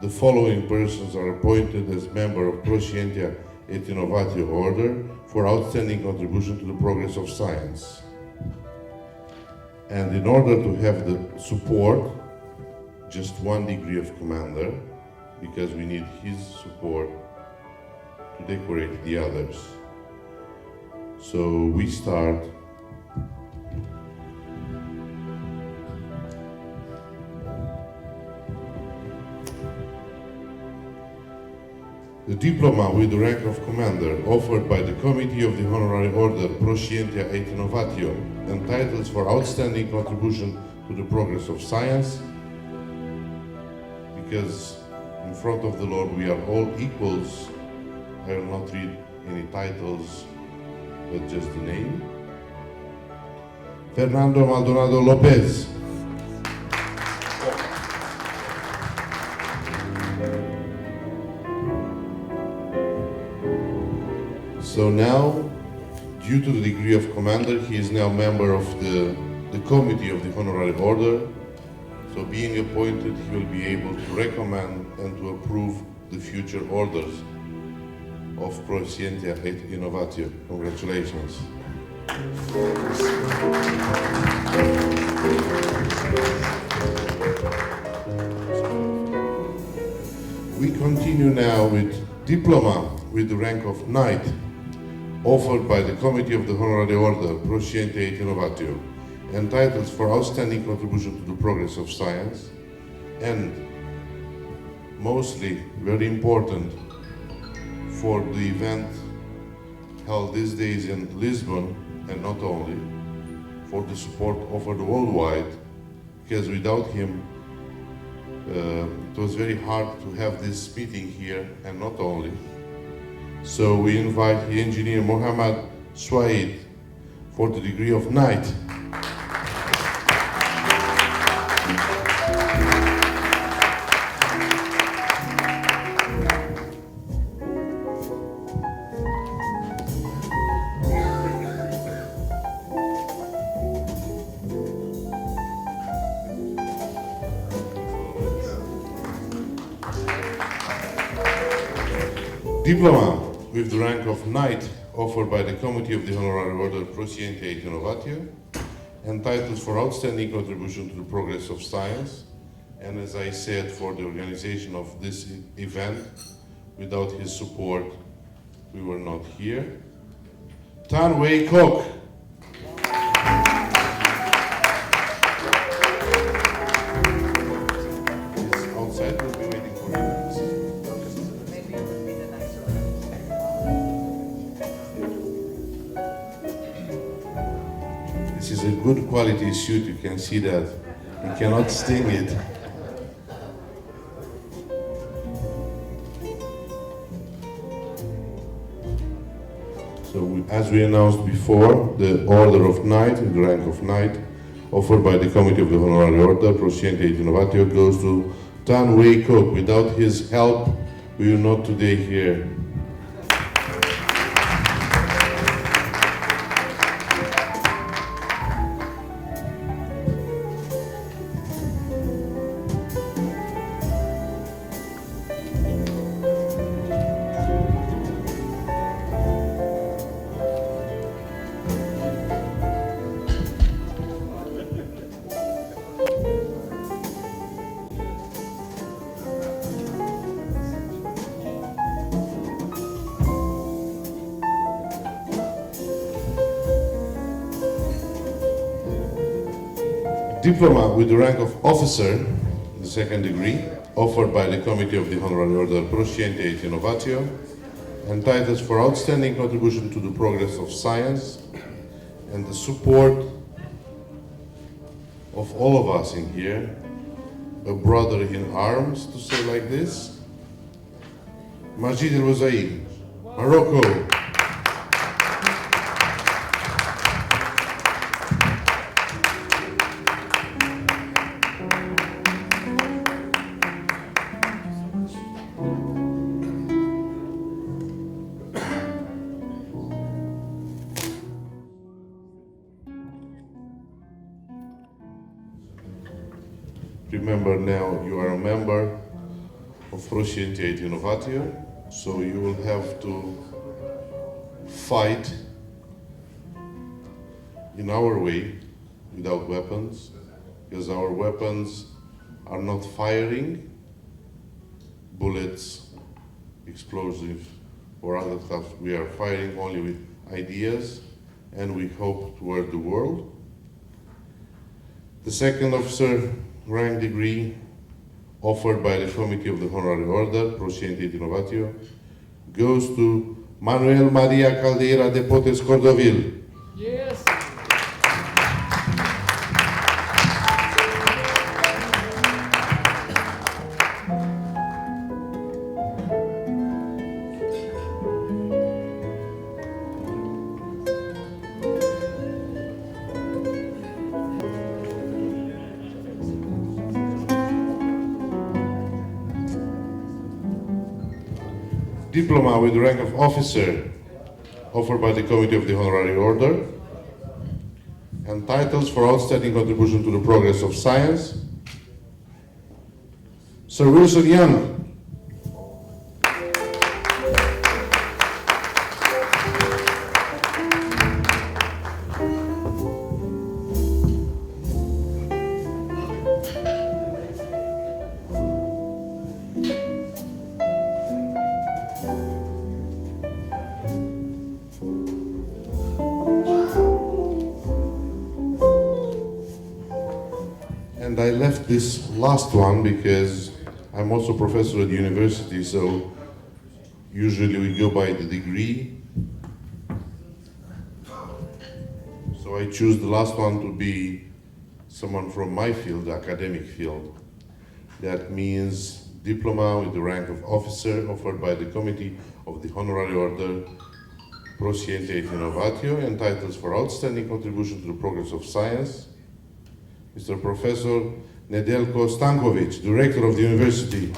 the following persons are appointed as member of Pro Scientia et Innovatio order for outstanding contribution to the progress of science. And in order to have the support, just 1 degree of commander, because we need his support to decorate the others. So we start . The diploma with the rank of commander offered by the Committee of the Honorary Order Pro Scientia et Innovatio entitles for outstanding contribution to the progress of science, because in front of the Lord we are all equals. I will not read any titles, but just the name. Fernando Maldonado Lopez. So now, due to the degree of commander, he is now member of the committee of the Honorary Order. So being appointed, he will be able to recommend and to approve the future orders of Proficientia et Innovatio. Congratulations. We continue now with diploma with the rank of knight, offered by the Committee of the Honorary Order Proficientia et Innovatio, entitled for outstanding contribution to the progress of science, and mostly very important for the event held these days in Lisbon, and not only, for the support offered worldwide, because without him it was very hard to have this meeting here, and not only. So we invite the engineer Mohammad Swaid for the degree of knight. Diploma with the rank of knight offered by the Committee of the Honorary Order Proficientia et Innovatio, entitled for outstanding contribution to the progress of science, and as I said, for the organization of this event. Without his support, we were not here. Tan Wei Kok. He's outside, we'll be waiting for him. This is a good quality suit, you can see that. You cannot sting it. So, as we announced before, the Order of Knight, the rank of Knight, offered by the Committee of the Honorary Order, Proficientia et Innovatio, goes to Tan Wei Kok. Without his help, we will not today here. Diploma with the rank of officer, the second degree, offered by the Committee of the Honorary Order Proficientia et Innovatio, entitled for outstanding contribution to the progress of science and the support of all of us in here, a brother in arms, to say like this, Majid El-Wazaid, Morocco. Remember now, you are a member of Proficientia et Innovatio, so you will have to fight in our way without weapons, because our weapons are not firing bullets, explosives, or other stuff. We are firing only with ideas, and we hope toward the world. The second officer rank degree offered by the Committee of the Honorary Order, Proficientia et Innovatio, goes to Manuel Maria Caldeira de Potes Cordovil. Yes. diploma with the rank of officer offered by the Committee of the Honorary Order, and titles for outstanding contribution to the progress of science. Sir Wilson Young. And I left this last one because I'm also professor at the university, so usually we go by the degree. So I choose the last one to be someone from my field, the academic field. That means diploma with the rank of officer offered by the Committee of the Honorary Order Proficiente et Innovatio, and titles for outstanding contribution to the progress of science. Mr. Professor Nedeljko Stankovic, Director of the University.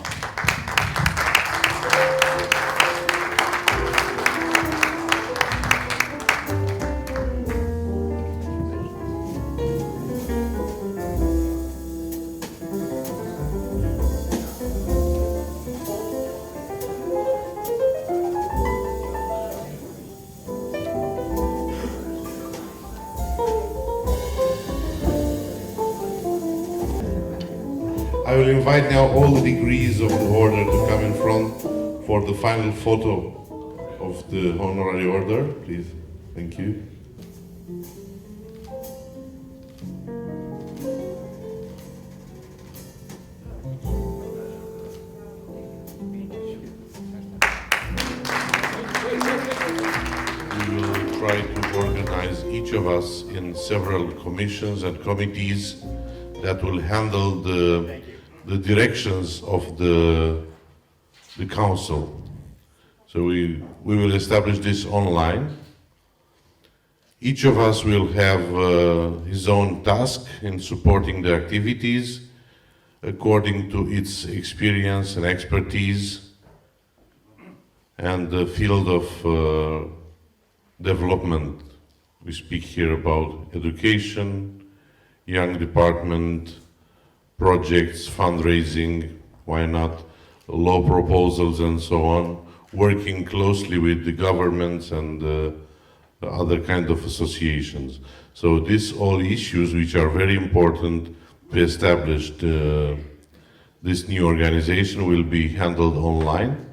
I will invite now all the degrees of the order to come in front for the final photo of the honorary order, please. Thank you. We will try to organize each of us in several commissions and committees that will handle the directions of the council. So we will establish this online. Each of us will have his own task in supporting the activities according to its experience and expertise and the field of development. We speak here about education, young department, projects, fundraising, why not, law proposals and so on, working closely with the governments and other kind of associations. So these all issues which are very important to establish this new organization will be handled online.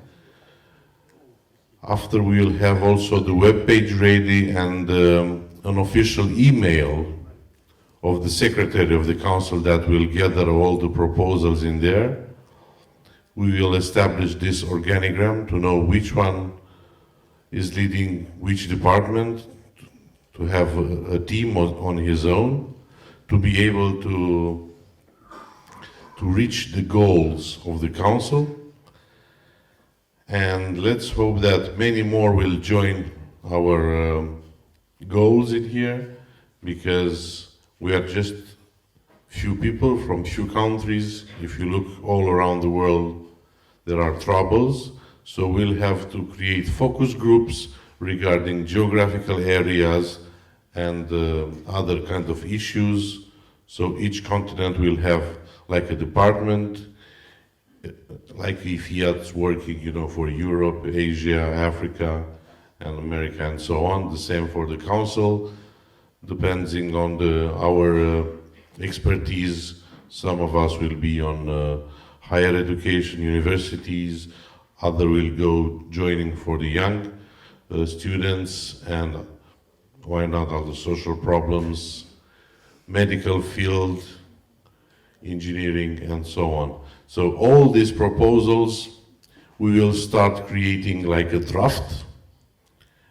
After we will have also the web page ready and an official email of the Secretary of the Council that will gather all the proposals in there. We will establish this organigram to know which one is leading which department, to have a team on his own, to be able to reach the goals of the Council. And let's hope that many more will join our goals in here, because we are just few people from few countries. If you look all around the world, there are troubles. So we'll have to create focus groups regarding geographical areas and other kind of issues. So each continent will have like a department, like if Fiat's working, for Europe, Asia, Africa, and America, and so on. The same for the Council. Depending on our expertise, some of us will be on higher education, universities, other will go joining for the young students, and why not other social problems, medical field, engineering, and so on. So all these proposals, we will start creating like a draft,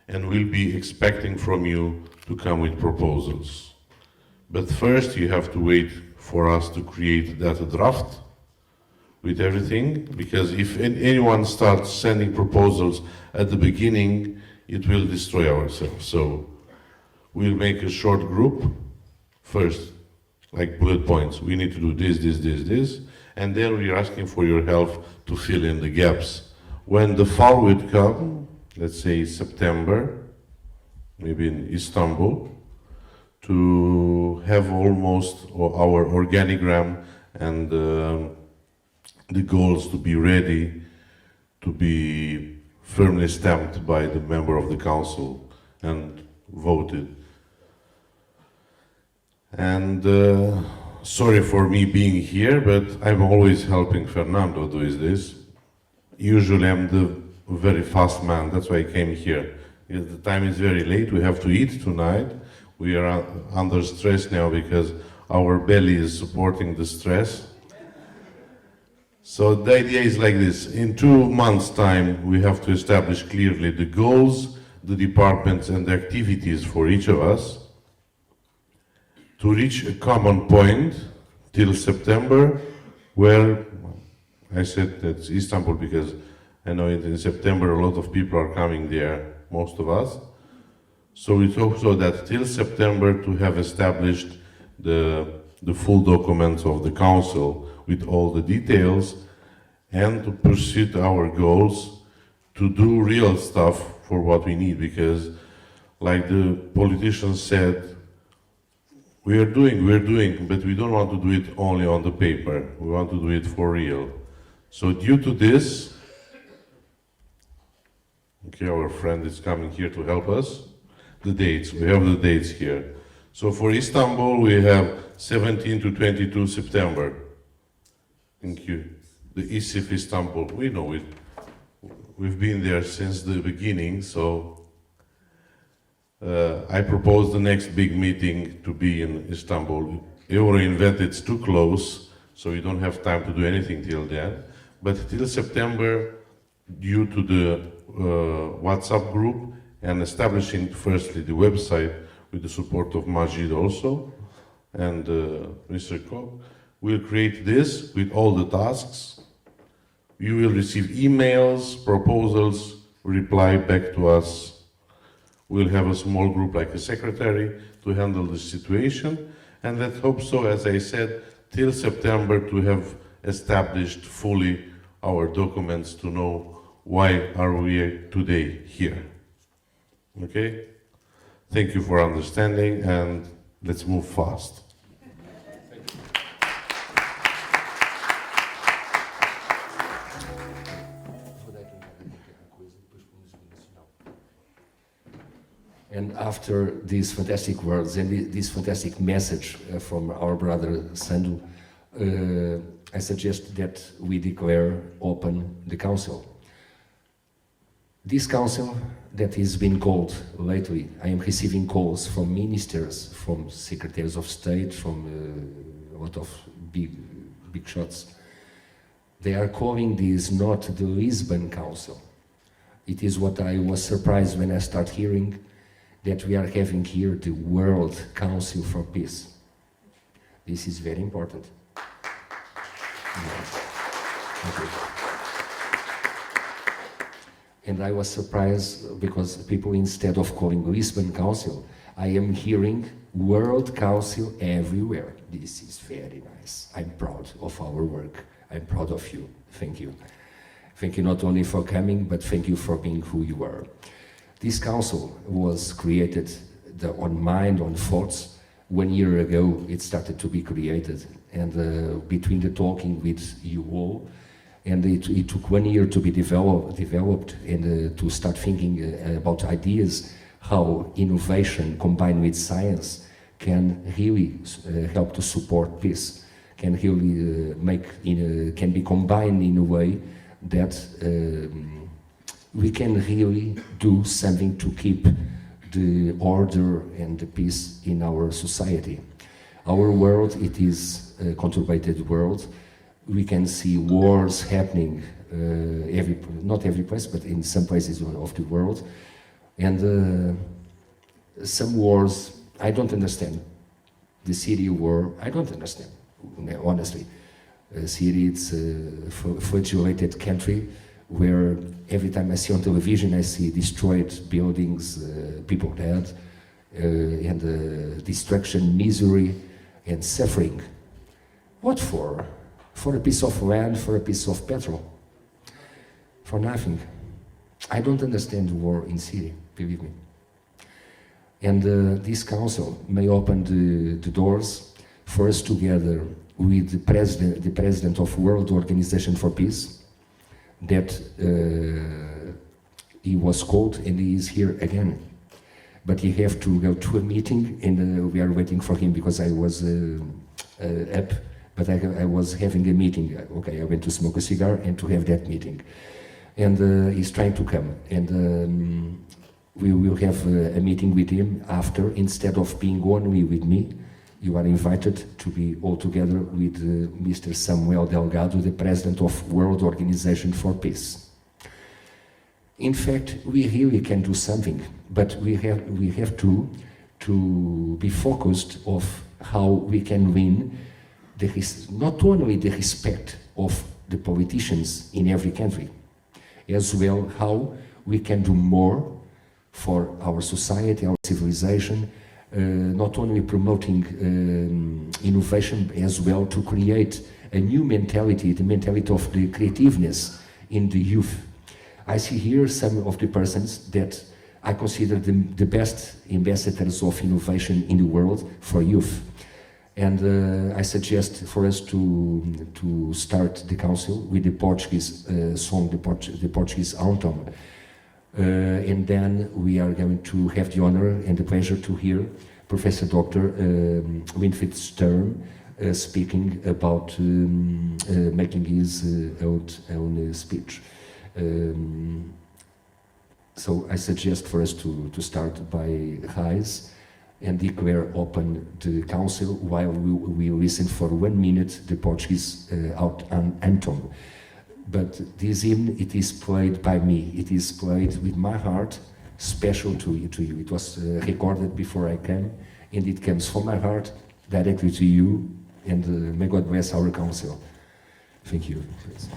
and we'll be expecting from you to come with proposals. But first you have to wait for us to create that draft with everything, because if anyone starts sending proposals at the beginning, it will destroy ourselves. So we'll make a short group first, like bullet points. We need to do this, this, this, this, and then we're asking for your help to fill in the gaps when the fall would come, let's say September, maybe in Istanbul, to have almost our organigram and the goals to be ready, to be firmly stamped by the member of the council and voted. And sorry for me being here, but I'm always helping Fernando do this. Usually I'm the very fast man, that's why I came here. The time is very late, we have to eat tonight. We are under stress now because our belly is supporting the stress. So the idea is like this: in 2 months' time, we have to establish clearly the goals, the departments and the activities for each of us to reach a common point till September, where I said that's Istanbul because I know in September a lot of people are coming there, most of us. So we hope so that till September to have established the full documents of the council with all the details and to pursue our goals, to do real stuff for what we need, because like the politicians said, we're doing, but we don't want to do it only on the paper. We want to do it for real. So due to this, okay, our friend is coming here to help us. The dates, we have the dates here. So for Istanbul, we have 17 to 22 September. Thank you. The ISIF Istanbul, we know it. We've been there since the beginning, so I propose the next big meeting to be in Istanbul. Euroinvent, it's too close, so we don't have time to do anything till then. But till September, due to the WhatsApp group and establishing firstly the website with the support of Majid also and Mr. Koch, we'll create this with all the tasks. You will receive emails, proposals, reply back to us. We'll have a small group like a secretary to handle the situation, and let's hope so, as I said, till September to have established fully our documents to know why are we today here. Okay? Thank you for understanding, and let's move fast. And after these fantastic words and this fantastic message from our brother Sandu, I suggest that we declare open the council. This council that has been called lately, I am receiving calls from ministers, from secretaries of state, from a lot of big shots. They are calling this not the Lisbon Council. It is what I was surprised when I start hearing, that we are having here the World Council for Peace. This is very important. Okay. And I was surprised because people, instead of calling Lisbon Council, I am hearing World Council everywhere. This is very nice. I'm proud of our work. I'm proud of you. Thank you. Thank you not only for coming, but thank you for being who you are. This council was created on thoughts. 1 year ago, it started to be created, and between the talking with you all, and it took 1 year to be developed and to start thinking about ideas, how innovation combined with science can really help to support peace, can really can be combined in a way that we can really do something to keep the order and the peace in our society. Our world, it is a conturbated world. We can see wars happening not every place, but in some places of the world. And some wars, I don't understand. The Syria war, I don't understand, honestly. Syria, it's a flagellated country where every time I see on television, I see destroyed buildings, people dead, and destruction, misery, and suffering. What for? For a piece of land, for a piece of petrol. for nothing. I don't understand the war in Syria, believe me. And this council may open the doors for us together with the president of World Organization for Peace, that he was called and he is here again. But he have to go to a meeting, and we are waiting for him because I was up, but I was having a meeting. Okay, I went to smoke a cigar and to have that meeting. And he's trying to come, and we will have a meeting with him after. Instead of being only with me, you are invited to be all together with Mr. Samuel Delgado, the president of World Organization for Peace. In fact, we really can do something, but we have to be focused of how we can win not only the respect of the politicians in every country, as well how we can do more for our society, our civilization, not only promoting innovation, as well to create a new mentality, the mentality of the creativeness in the youth. I see here some of the persons that I consider the best ambassadors of innovation in the world for youth. And I suggest for us to start the council with the Portuguese song, the Portuguese anthem. And then we are going to have the honor and the pleasure to hear Professor Dr. Winfried Sturm speaking about making his own speech. So I suggest for us to start by rise and declare open the council while we listen for 1 minute the Portuguese anthem. But this hymn, it is played by me. It is played with my heart, special to you. It was recorded before I came, and it comes from my heart directly to you. And may God bless our council. Thank you. Please.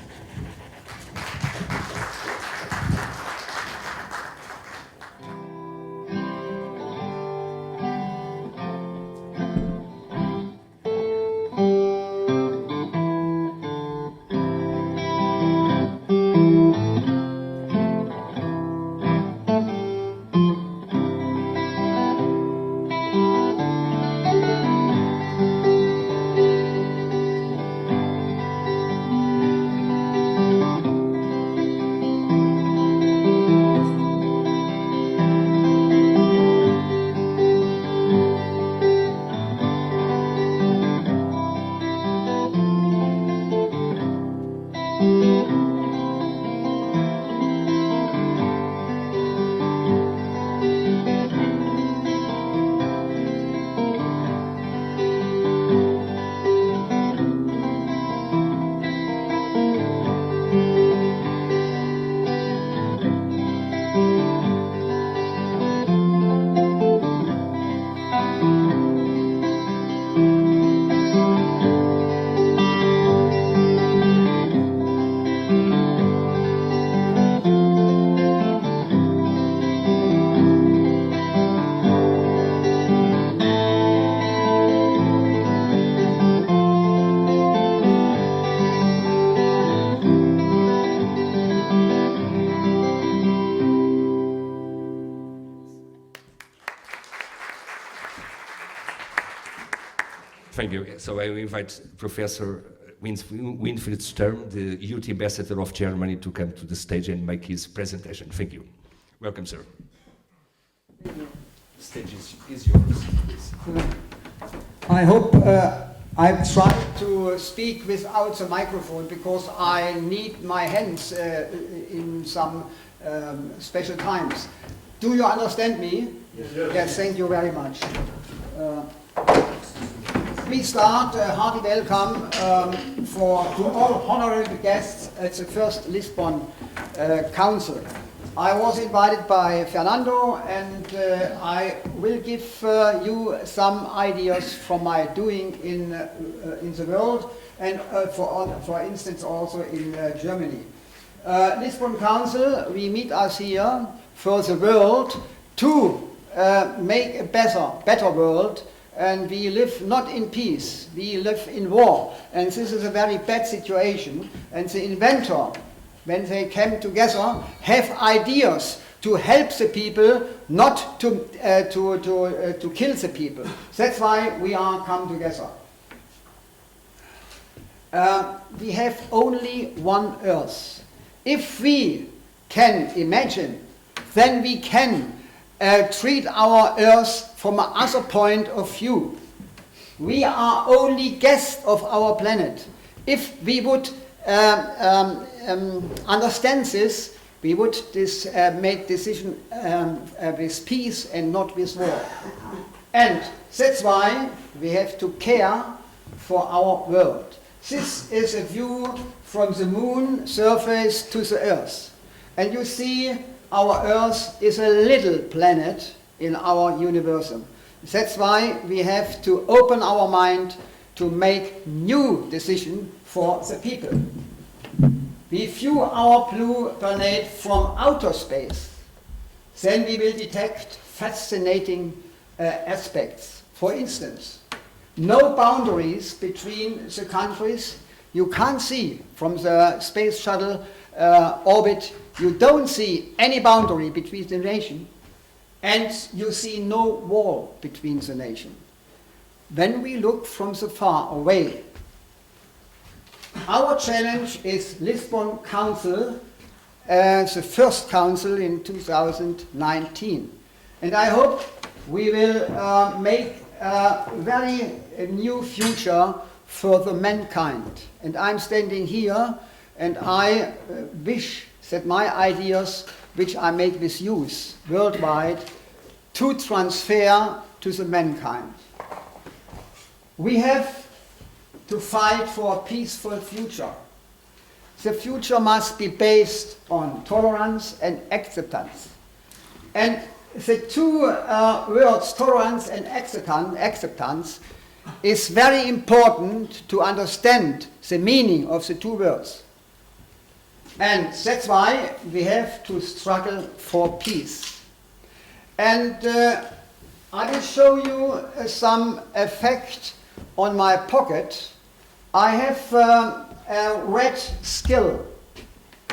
Thank you. So I invite Professor Winfried Sturm, the Youth Ambassador of Germany, to come to the stage and make his presentation. Thank you. Welcome, sir. The stage is yours, please. I hope I've tried to speak without the microphone because I need my hands in some special times. Do you understand me? Yes, thank you very much. We start a hearty welcome to all honorable guests at the first Lisbon Council. I was invited by Fernando, and I will give you some ideas from my doing in the world, and for instance also in Germany. Lisbon Council, we meet us here for the world to make a better world. And we live not in peace, we live in war. And this is a very bad situation. And the inventor when they come together, have ideas to help the people, not to kill the people. That's why we are come together. We have only one earth. If we can imagine, then we can treat our earth from another point of view. We are only guests of our planet. If we would understand this, we would make decision with peace and not with war. And that's why we have to care for our world. This is a view from the moon surface to the earth. And you see our earth is a little planet in our universum. That's why we have to open our mind to make new decisions for the people. We view our blue planet from outer space. Then we will detect fascinating aspects. For instance, no boundaries between the countries. You can't see from the space shuttle orbit, you don't see any boundary between the nations, and you see no wall between the nations. When we look from the far away, our challenge is Lisbon Council, the first council in 2019. And I hope we will make a very new future for the mankind. And I'm standing here and I wish that my ideas, which I make with youth worldwide, to transfer to the mankind. We have to fight for a peaceful future. The future must be based on tolerance and acceptance. And the two words, tolerance and acceptance, is very important to understand the meaning of the two words. And that's why we have to struggle for peace. And I will show you some effect on my pocket. I have a red skill.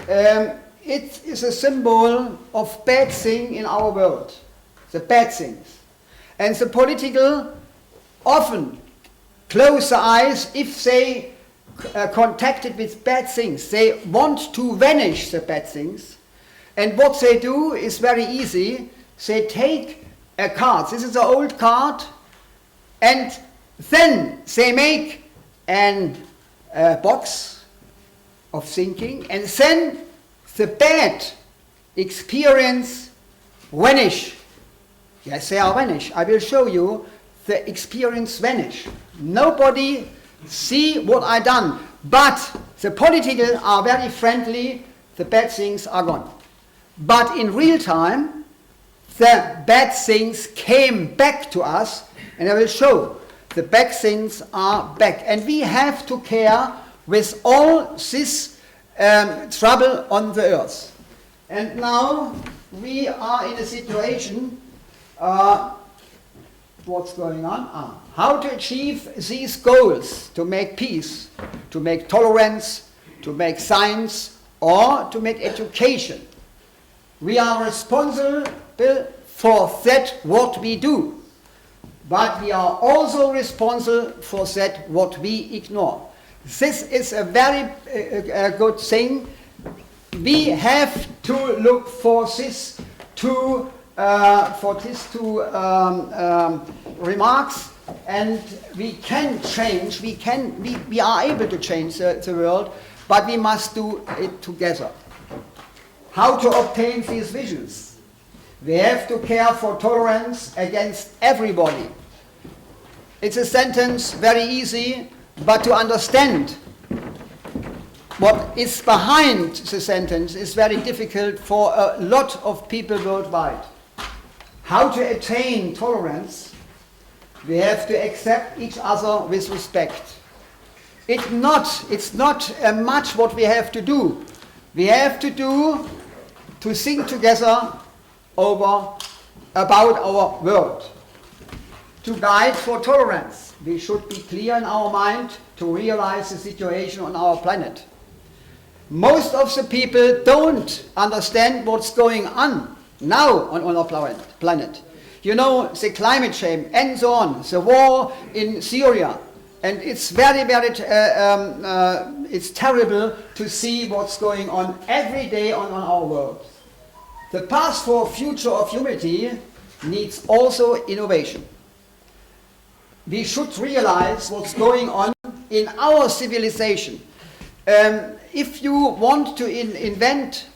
It is a symbol of bad thing in our world, the bad things. And the political often close their eyes if they contacted with bad things. They want to vanish the bad things. And what they do is very easy. They take a card. This is an old card. And then they make a box of thinking. And then the bad experience vanish. Yes, they are vanish. I will show you the experience vanish. Nobody see what I done. But the political are very friendly. The bad things are gone. But in real time, the bad things came back to us. And I will show the bad things are back. And we have to care with all this trouble on the earth. And now we are in a situation, what's going on? How to achieve these goals, to make peace, to make tolerance, to make science, or to make education. We are responsible for that what we do, but we are also responsible for that what we ignore. This is a very good thing. We have to look for these two remarks, and we can change. We are able to change the world, but we must do it together. How to obtain these visions? We have to care for tolerance against everybody. It's a sentence very easy, but to understand what is behind the sentence is very difficult for a lot of people worldwide. How to attain tolerance? We have to accept each other with respect. It's not much what we have to do. We have to think together about our world. To guide for tolerance, we should be clear in our mind to realize the situation on our planet. most of the people don't understand what's going on now on our planet. You know, the climate change and so on, the war in Syria, and it's very, very, it's terrible to see what's going on every day on our world. The path for future of humanity needs also innovation. We should realize what's going on in our civilization. If you want to invent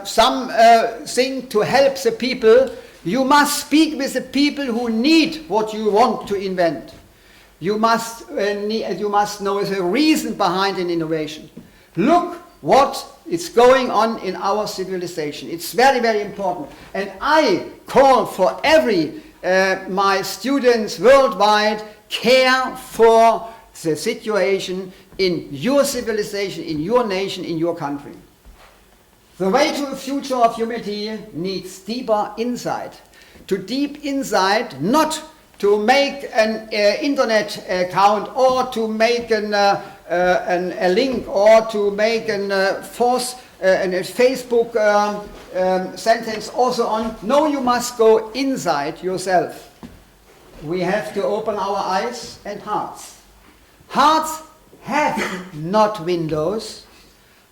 something to help the people, you must speak with the people who need what you want to invent. You must know the reason behind an innovation. Look what is going on in our civilization. It's very, very important. And I call for every my students worldwide, care for the situation in your civilization, in your nation, in your country. The way to a future of humanity needs deeper insight. To deep insight, not to make an internet account or to make a link or to make a Facebook sentence also on. No, you must go inside yourself. We have to open our eyes and hearts. Hearts have not windows.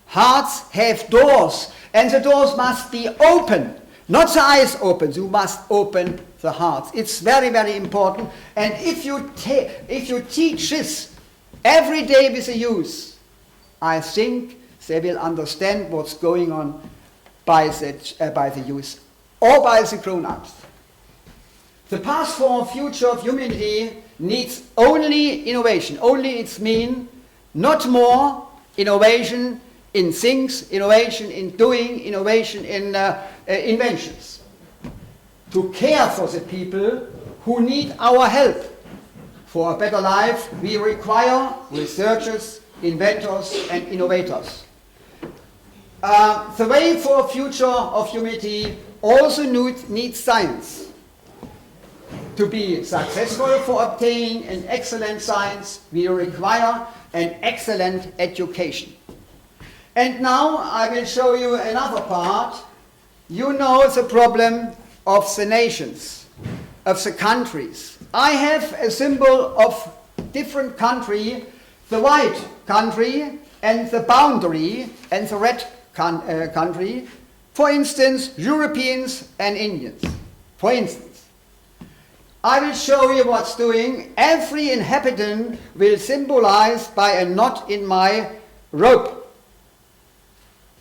Hearts have doors, and the doors must be open. Not the eyes open, you must open the hearts. It's very, very important. And if you teach this every day with the youth, I think they will understand what's going on by the youth or by the grown-ups. The path for a future of humanity needs only innovation. Only it's mean, not more innovation in things, innovation in doing, innovation in inventions. To care for the people who need our help for a better life, we require researchers, inventors, and innovators. The way for a future of humanity also needs science. To be successful for obtaining an excellent science, we require an excellent education. And now I will show you another part. You know the problem of the nations, of the countries. I have a symbol of different country, the white country and the boundary and the red country. For instance, Europeans and Indians. For instance, I will show you what's doing. Every inhabitant will symbolize by a knot in my rope.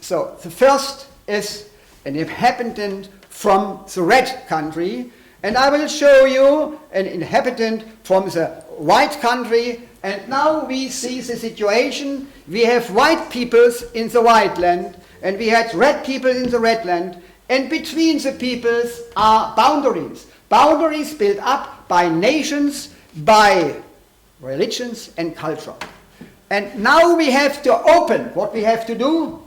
So the first is an inhabitant from the red country, and I will show you an inhabitant from the white country. And now we see the situation. We have white peoples in the white land, and we had red people in the red land, and between the peoples are boundaries. Boundaries built up by nations, by religions and culture. And now we have to open. What we have to do?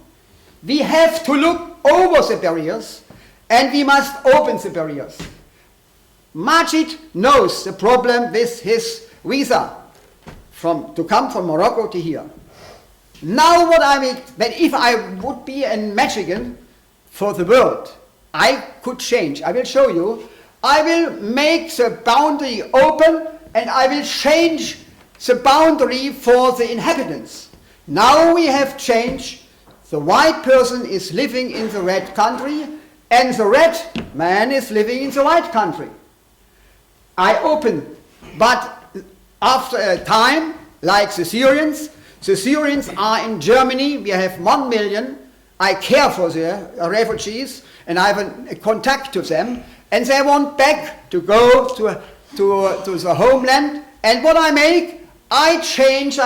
We have to look over the barriers, and we must open the barriers. Majid knows the problem with his visa to come from Morocco to here. Now what I mean, that if I would be a Mexican for the world, I could change. I will show you. I will make the boundary open, and I will change the boundary for the inhabitants. Now we have changed. The white person is living in the red country, and the red man is living in the white country. I open, but after a time, like the Syrians are in Germany. We have 1 million. I care for the refugees, and I have a contact to them, and they want back to go to the homeland. And what I make, I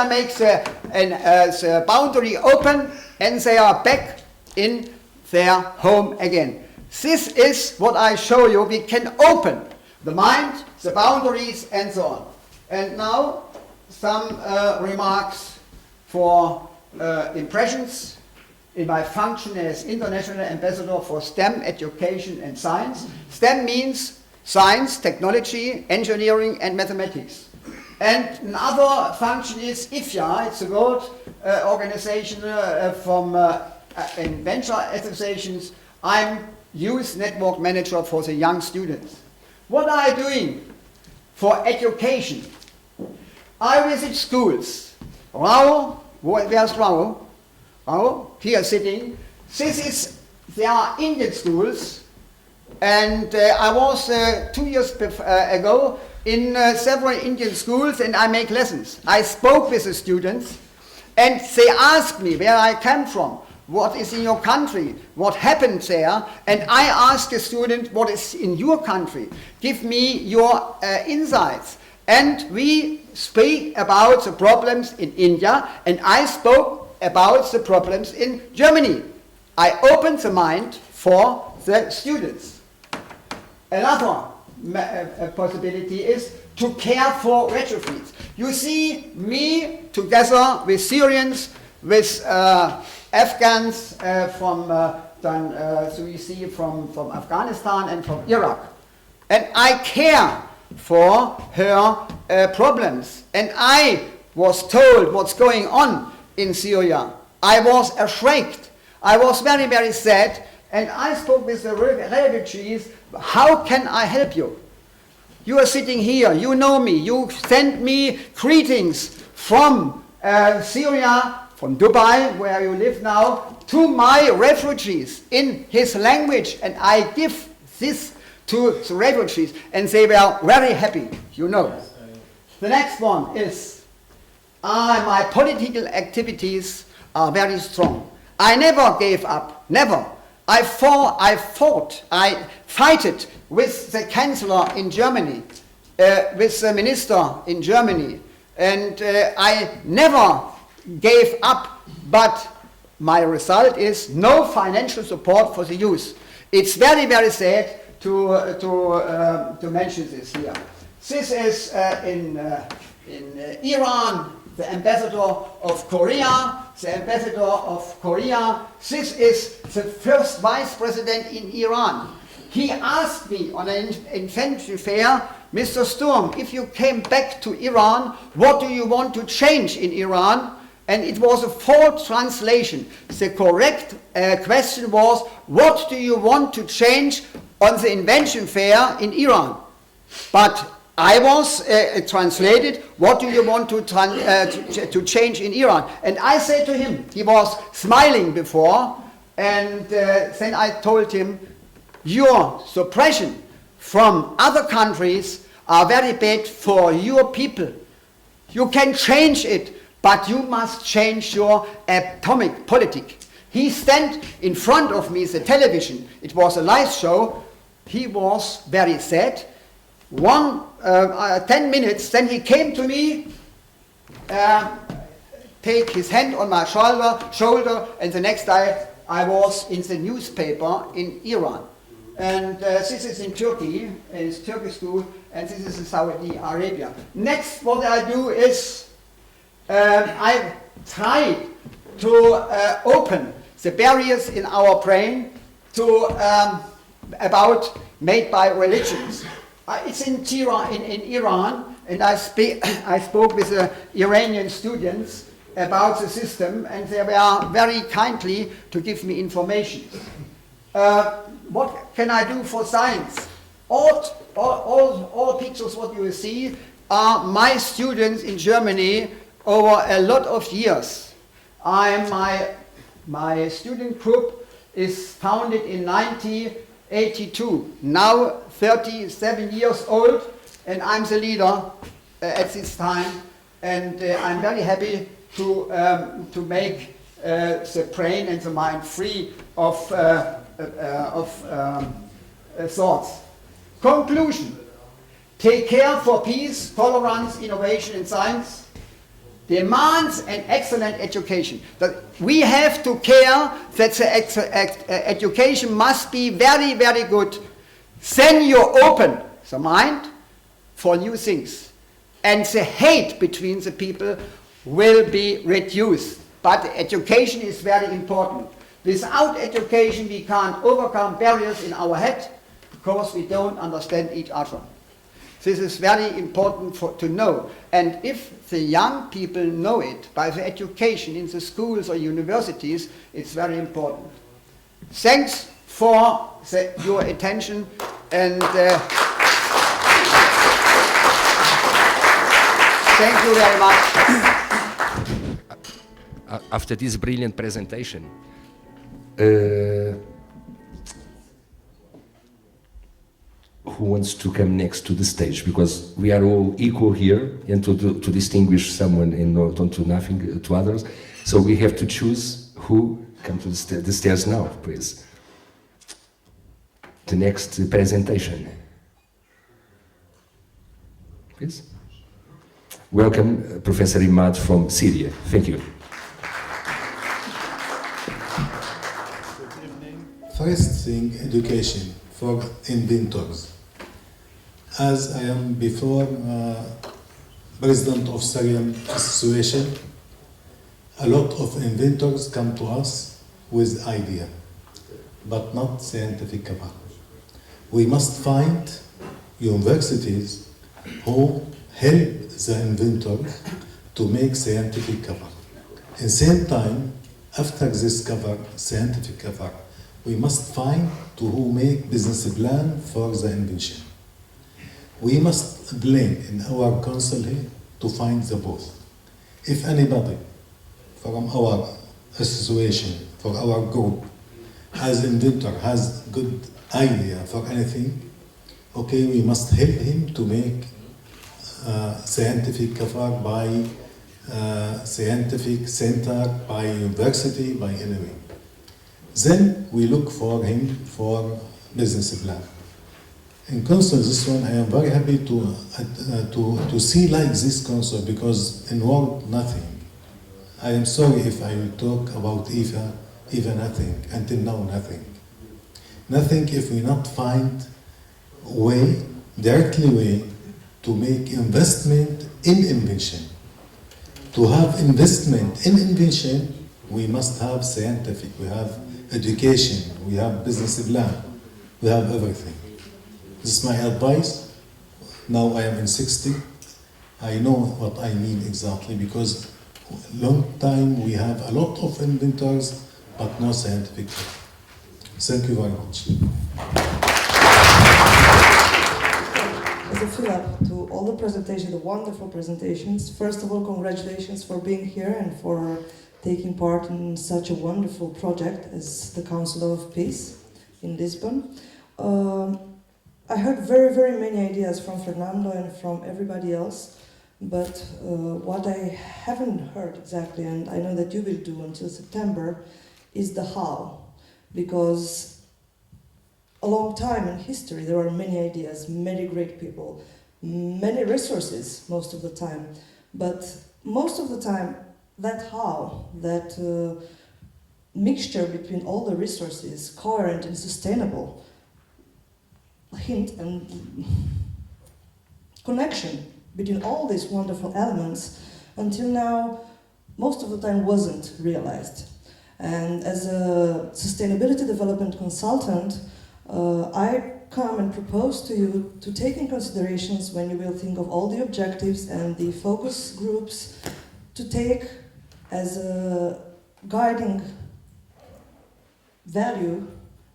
make the boundary open, and they are back in their home again. This is what I show you. We can open the mind, the boundaries, and so on. And now some remarks for impressions in my function as International Ambassador for STEM, Education and Science. STEM means science, technology, engineering, and mathematics. And another function is IFIA, it's a world organization in venture associations. I'm youth network manager for the young students. What are I doing for education? I visit schools. Raoul, where's Raoul? Raoul, here sitting. There are Indian schools, and I was 2 years ago in several Indian schools, and I make lessons. I spoke with the students, and they asked me where I come from, what is in your country, what happened there, and I asked the student, what is in your country? Give me your insights. And we speak about the problems in India, and I spoke about the problems in Germany. I opened the mind for the students. Another possibility is to care for refugees. You see me together with Syrians, with Afghans so you see from Afghanistan and from Iraq. And I care for her problems. And I was told what's going on in Syria. I was afraid. I was very, very sad. And I spoke with the refugees. How can I help you? You are sitting here. You know me. You send me greetings from Syria, from Dubai, where you live now, to my refugees in his language. And I give this to the refugees, and they were very happy, you know. The next one is, my political activities are very strong. I never gave up, never. I fighted with the chancellor in Germany, with the minister in Germany, and I never gave up, but my result is no financial support for the youth. It's very, very sad to mention this here. This is in Iran, the ambassador of Korea, This is the first vice president in Iran. He asked me on an invention fair, Mr. Sturm, if you came back to Iran, what do you want to change in Iran? And it was a false translation. The correct question was, what do you want to change on the invention fair in Iran? But I was translated, what do you want to change in Iran? And I said to him, he was smiling before, and then I told him, your suppression from other countries are very bad for your people. You can change it, but you must change your atomic politic. He stand in front of me, the television, it was a live show, he was very sad. 10 minutes, then he came to me, take his hand on my shoulder, and the next day I was in the newspaper in Iran. And this is in Turkey, it's Turkish school, and this is in Saudi Arabia. Next, what I do is I try to open the barriers in our brain to about made by religions. It's in Tehran, in Iran, and I spoke with the Iranian students about the system, and they were very kindly to give me information. What can I do for science? All pictures what you see are my students in Germany over a lot of years. My student group is founded in 1982. Now 37 years old, and I'm the leader at this time, and I'm very happy to make the brain and the mind free of thoughts. Conclusion: take care for peace, tolerance, innovation, and science. Demands an excellent education. That we have to care that the education must be very, very good. Then you open the mind for new things. And the hate between the people will be reduced. But education is very important. Without education, we can't overcome barriers in our head because we don't understand each other. This is very important to know. And if the young people know it by the education in the schools or universities, it's very important. Thanks for your attention, and thank you very much. After this brilliant presentation, who wants to come next to the stage? Because we are all equal here, and to distinguish someone and not to nothing to others, so we have to choose who come to the stairs now, please. The next presentation, please. Welcome, Professor Imad from Syria. Thank you. First thing, education for inventors. As I am before president of Syrian Association, a lot of inventors come to us with idea, but not scientific capacity. We must find universities who help the inventors to make scientific cover. At the same time, after this cover, scientific cover, we must find to who make business plan for the invention. We must blend in our council here to find the both. If anybody from our association, for our group, as inventor, has good idea for anything, okay, we must help him to make scientific cover by scientific center, by university, by anyway. Then we look for him for business plan. In council, this one, I am very happy to see like this council, because in word, nothing. I am sorry if I will talk about even nothing, until now nothing. Nothing if we not find way, directly way, to make investment in invention. To have investment in invention, we must have scientific, we have education, we have business plan, we have everything. This is my advice. Now I am in 60. I know what I mean exactly, because long time we have a lot of inventors, but no scientific. Thank you very much. As a fill-up to all the presentations, the wonderful presentations, first of all, congratulations for being here and for taking part in such a wonderful project as the Council of Peace in Lisbon. I heard very, very many ideas from Fernando and from everybody else, but what I haven't heard exactly, and I know that you will do until September, is the how. Because a long time in history there are many ideas, many great people, many resources most of the time, but most of the time that how, that mixture between all the resources, coherent and sustainable, hint and connection between all these wonderful elements, until now, most of the time wasn't realized. And as a sustainability development consultant, I come and propose to you to take in considerations when you will think of all the objectives and the focus groups, to take as a guiding value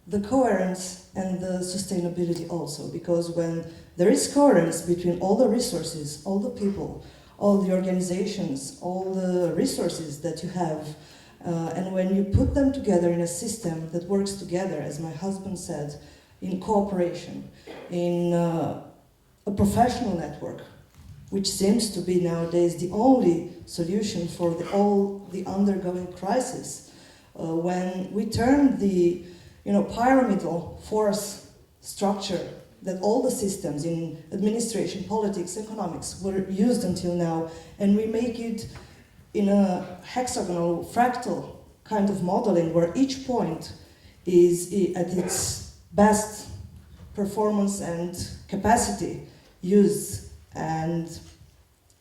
the coherence and the sustainability also, because when there is coherence between all the resources, all the people, all the organizations, all the resources that you have, and when you put them together in a system that works together, as my husband said, in cooperation, in a professional network, which seems to be nowadays the only solution for all the undergoing crisis, when we turn the pyramidal force structure that all the systems in administration, politics, economics were used until now, and we make it in a hexagonal, fractal kind of modeling where each point is at its best performance and capacity used, and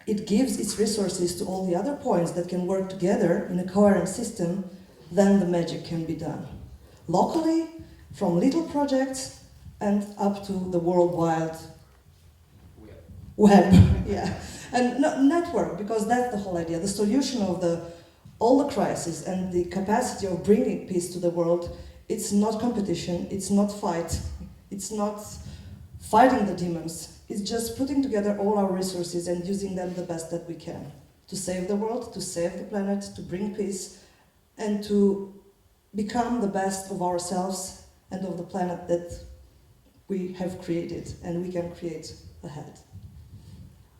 it gives its resources to all the other points that can work together in a coherent system, then the magic can be done. Locally, from little projects and up to the worldwide web, yeah, and network, because that's the whole idea. The solution of all the crises and the capacity of bringing peace to the world, it's not competition, it's not fight, it's not fighting the demons, it's just putting together all our resources and using them the best that we can to save the world, to save the planet, to bring peace, and to become the best of ourselves and of the planet that we have created and we can create ahead.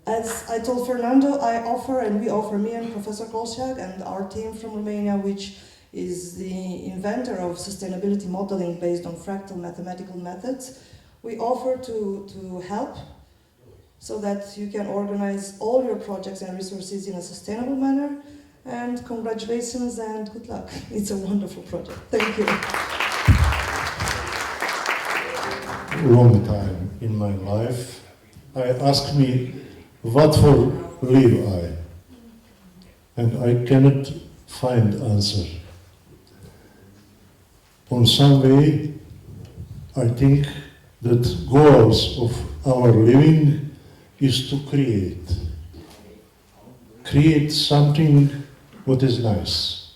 As I told Fernando, we offer, me and Professor Kolchak and our team from Romania, which is the inventor of sustainability modeling based on fractal mathematical methods, we offer to help so that you can organize all your projects and resources in a sustainable manner. And congratulations and good luck. It's a wonderful project. Thank you. Long time in my life, I asked me, what for live I? And I cannot find answer. On some way, I think that goals of our living is to create something what is nice.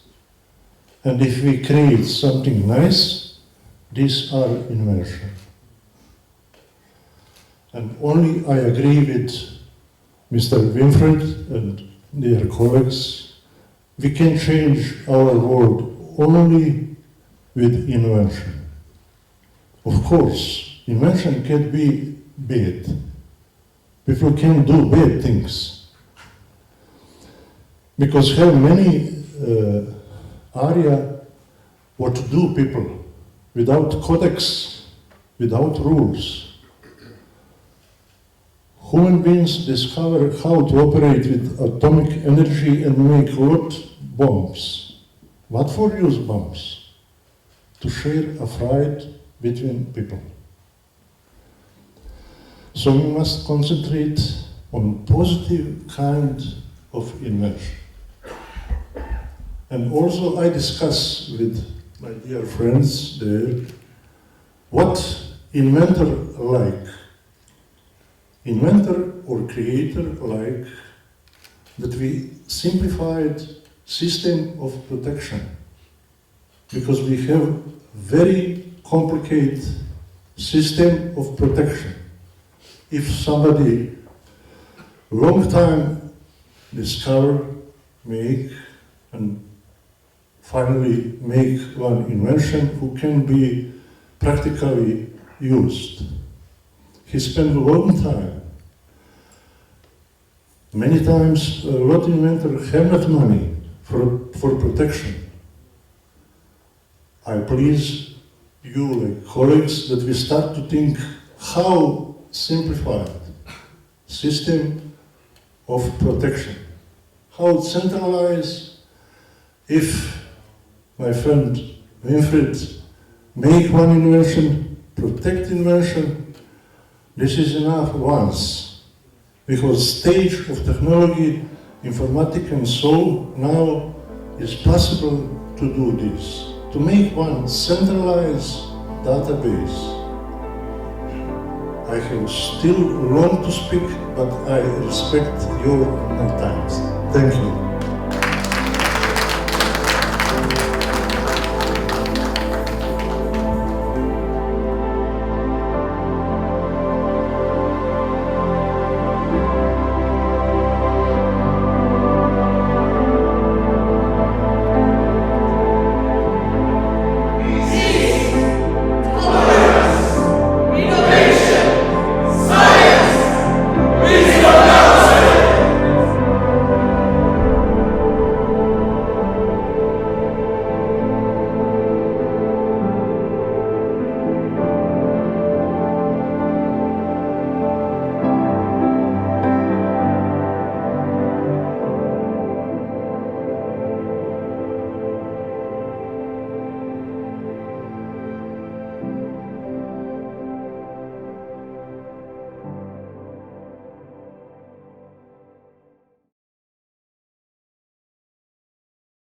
And if we create something nice, these are invention. And only I agree with Mr. Winfried and their colleagues, we can change our world only with invention. Of course, invention can be bad. People can do bad things. Because have many area what to do people without codex, without rules. Human beings discover how to operate with atomic energy and make lot bombs. What for use bombs? To share a fright between people. So we must concentrate on positive kind of invention. And also I discuss with my dear friends there what inventor like. Inventor or creator like that we simplified system of protection, because we have very complicated system of protection. If somebody long time discover, make, and finally make one invention who can be practically used. He spent a long time. Many times, a lot of inventors have not money for protection. I please you, like colleagues, that we start to think how simplified system of protection, how centralized. If my friend Winfried make one invention, protect invention, this is enough once, because stage of technology, informatics and so now is possible to do this, to make one centralized database. I have still long to speak, but I respect your time. Thank you.